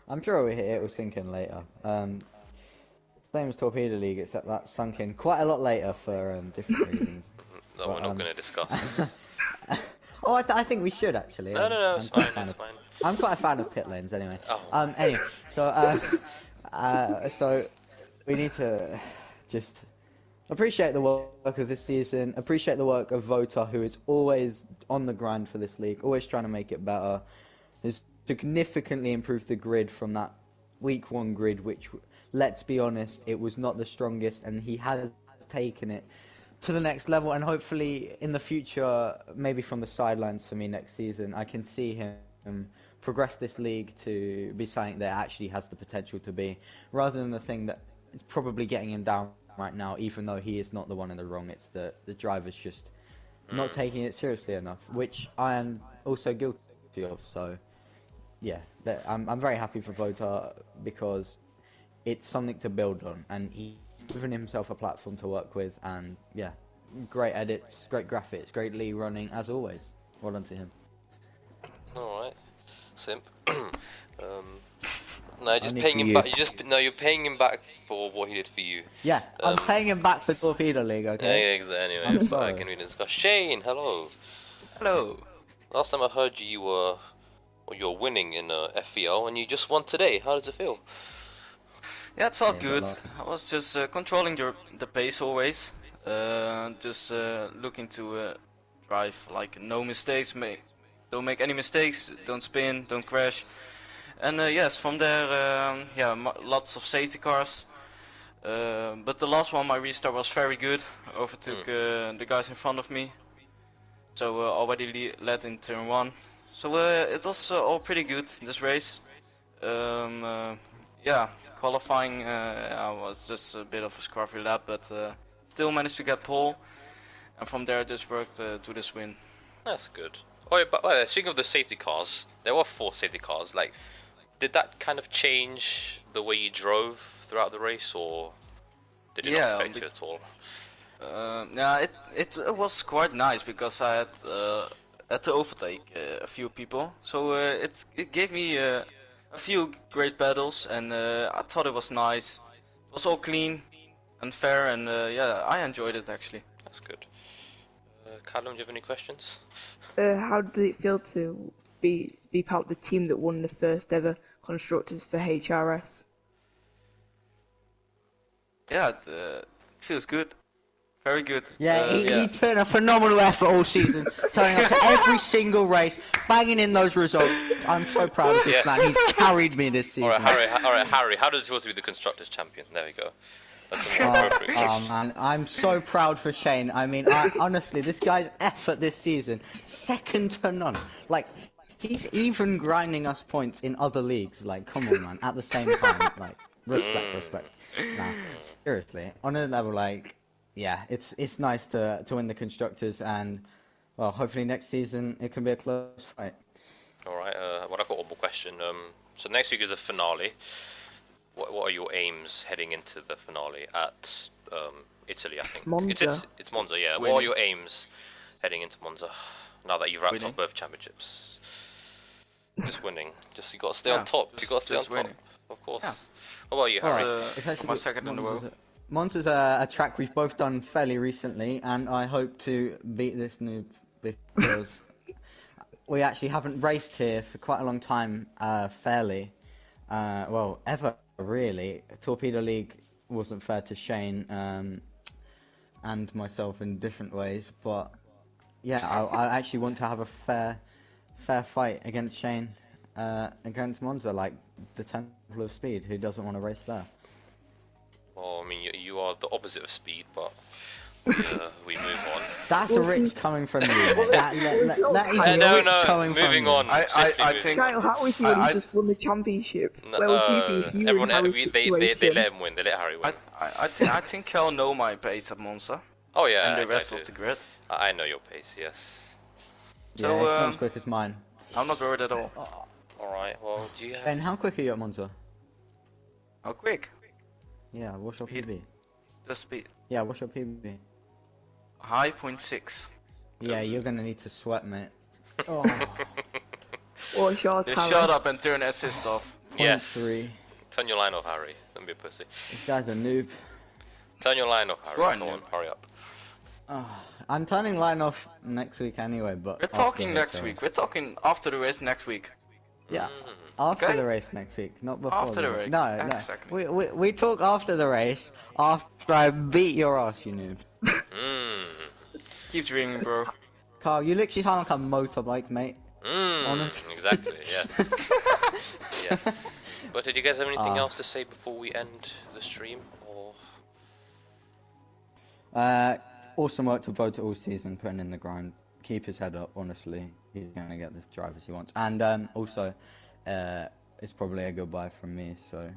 I'm sure it was sinking later. Same as Torpedo League, except that sunk in quite a lot later for different reasons. That we're not going to discuss. Oh, I think we should actually. No, it's fine. It's fine. I'm quite a fan of pit lanes anyway. Oh. Anyway, so so we need to just appreciate the work of this season. Appreciate the work of Vota, who is always on the grind for this league, always trying to make it better. Has significantly improved the grid from that week 1 grid, which, let's be honest, it was not the strongest, and he has taken it to the next level, and hopefully in the future, maybe from the sidelines for me next season, I can see him progress this league to be something that actually has the potential to be, rather than the thing that is probably getting him down right now, even though he is not the one in the wrong. It's the driver's just not taking it seriously enough, which I am also guilty of. So yeah, I'm very happy for Vota because it's something to build on, and he's given himself a platform to work with, and yeah, great edits, great graphics, great league running as always. Well done to him. Alright. Simp. No, just paying him back. You're paying him back for what he did for you. Yeah, I'm paying him back for Torpedo League, okay? Yeah, exactly. Anyway, I can really discuss. Shane, hello. Hello. Last time I heard you were winning in FVL, and you just won today. How does it feel? Yeah, it felt good. I was just controlling the pace always. Just looking to drive like no mistakes. Don't make any mistakes. Don't spin. Don't crash. And yes, from there, yeah, lots of safety cars. But the last one, my restart was very good. Overtook the guys in front of me. So already led in turn 1. So it was all pretty good this race. Yeah, qualifying was just a bit of a scruffy lap, but still managed to get pole. And from there, just worked to this win. That's good. Oh, yeah, but speaking of the safety cars, there were 4 safety cars. Like, did that kind of change the way you drove throughout the race, or did it not affect you at all? Yeah, it was quite nice because I had to overtake a few people, so it gave me a few great battles, and I thought it was nice. It was all clean and fair, and yeah, I enjoyed it actually. That's good. Callum, do you have any questions? How did it feel to be part of the team that won the first ever constructors for HRS? Yeah, it feels good. Very good. Yeah, he yeah. put in a phenomenal effort all season, turning up to every single race, banging in those results. I'm so proud of this Yes. man. He's carried me this season. Alright, Harry, how does it feel to be the Constructors Champion? There we go. That's a more appropriate Oh question. man, I'm so proud for Shane. I mean, honestly, this guy's effort this season, second to none. Like, he's even grinding us points in other leagues. Like, come on, man. At the same time, like, respect. Nah, seriously, on a level, like, yeah, it's nice to win the constructors, and well, hopefully next season it can be a close fight. Alright, well, I've got one more question. So next week is the finale. What are your aims heading into the finale at Italy, I think? Monza. It's Monza, yeah. Winning. What are your aims heading into Monza now that you've wrapped Winning. up both championships? Just winning. Just you got to stay on Yeah, top. You just- got to stay on just top. winning. Of course. Yeah. What about you, It's, Harry? It's actually my second in the world. Monza's a track we've both done fairly recently, and I hope to beat this noob because we actually haven't raced here for quite a long time, fairly. Well, ever really. Torpedo League wasn't fair to Shane and myself in different ways, but yeah, I actually want to have a fair fight against Shane, against Monza, like the Temple of Speed. Who doesn't want to race there? Well, I mean, you are the opposite of speed, but we move on. That's Well, rich coming from you. That is No, rich no, coming from moving you. on. I Swiftly moving think- on. Kyle, how was you when I- you just won the championship? No, Where would you be if you were everyone, in Harry's they situation? let him win. They let Harry win. I think Cal know my pace at Monza Oh yeah, and the I rest do. of the grid. I know your pace. Yes. Yeah, So, it's not as quick as mine. I'm not worried at all. All right. Well, do you have? Shane, how quick are you at Monza? How quick? Yeah, what's your Speed. PB? The speed. Yeah, what's your PB? High 0.6. Yeah, you're gonna need to sweat, mate. Oh, What's your Just talent? shut up and turn assist off. Yes. 0.3. Turn your line off, Harry. Don't be a pussy. This guy's a noob. Turn your line off, Harry. Go on, Come on, noob. hurry up. Oh, I'm turning line off next week anyway, but We're after talking the next race. week. We're talking after the race next week. Yeah, after Okay. the race next week, not before. After the race, No, exactly. no. We talk after the race. After I beat your ass, you noob. Mmm. Keep dreaming, bro. Carl, you literally sound like a motorbike, mate. Honest. Exactly. Yes. Yes. But did you guys have anything Ah. else to say before we end the stream? Or Awesome work to vote all season, putting in the grind. Keep his head up, honestly. He's gonna get the drivers he wants. And also, it's probably a goodbye from me, so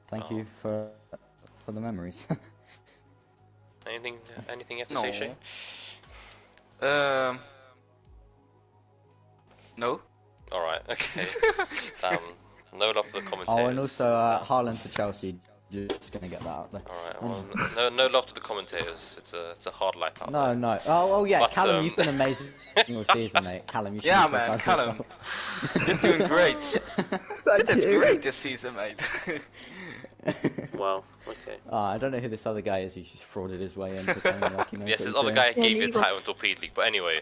thank you for the memories. anything you have to No. say, Shane? No. All right. Okay. No love for the commentators. Oh, and also Haaland to Chelsea. Just gonna get that out there. All right. Well, no love to the commentators. It's a hard life out there. No. Oh yeah, But, Callum, you've been amazing all season, mate. Callum, you should Yeah, be man, proud of Callum. yourself. You're doing great. Thank That's you. great this season, mate. Wow. Okay. I don't know who this other guy is. He's just frauded his way in. Pretending like he knows Yes, what this he's other doing. guy Yeah, gave you you the got- title in Torpedo League. But anyway,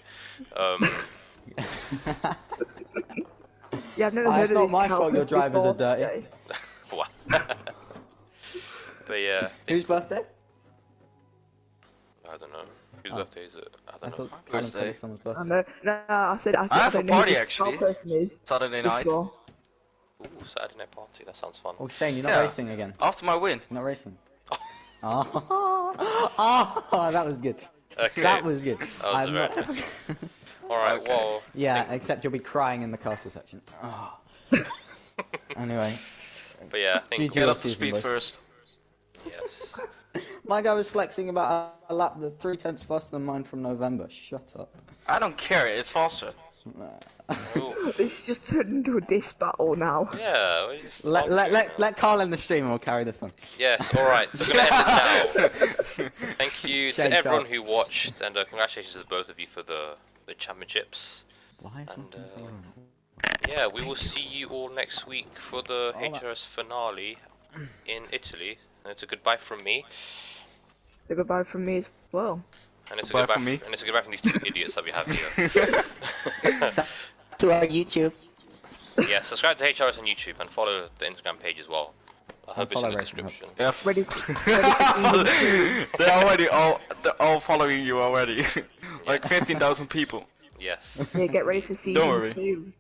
Yeah, I've never Ah, heard it's of not this my cow fault your before drivers are dirty. today. wow. But yeah, Whose birthday? I don't know. Whose Oh. birthday is it? I I don't know. thought Callum said Birthday. it's someone's I birthday. know. No, I said I have a don't know party, who this actually. cow person is Saturday night. before. Ooh, Saturday night party. That sounds fun. Oh, Shane, you're not Yeah. racing again. After my win. You're not racing. Oh, that was good. Okay. That was good. was I'm very not... All right. Okay. Well. Yeah, except you'll be crying in the castle section. Oh. Anyway, But yeah, I think. GG. Get up to season, speed boys. first. Yes. my guy was flexing about a lap that's 3/10 faster than mine from November. Shut up. I don't care, it's faster. Ooh. This has just turned into a diss battle now. Yeah. We just Let arguing now. Carl in the stream and we'll carry this one. Yes, alright, so we're going to end it now. Thank you Shane to everyone Sharp. who watched, and congratulations to both of you for the championships. Why is And, nothing going on? yeah, we will see you all next week for the HRS finale in Italy. And it's a goodbye from me. So goodbye from me as well. And it's Goodbye a goodbye from me. and it's a goodbye from these two idiots that we have here. To our YouTube. Yeah, subscribe to HRS on YouTube and follow the Instagram page as well. I hope it's in follow the Racing Hub. description. Yeah, Ready for season 2. they're all following you already. Like 15,000 people. Yes. Yeah, get ready for season Don't worry. 2.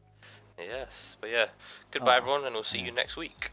Yes. But yeah, goodbye everyone, and we'll see you next week.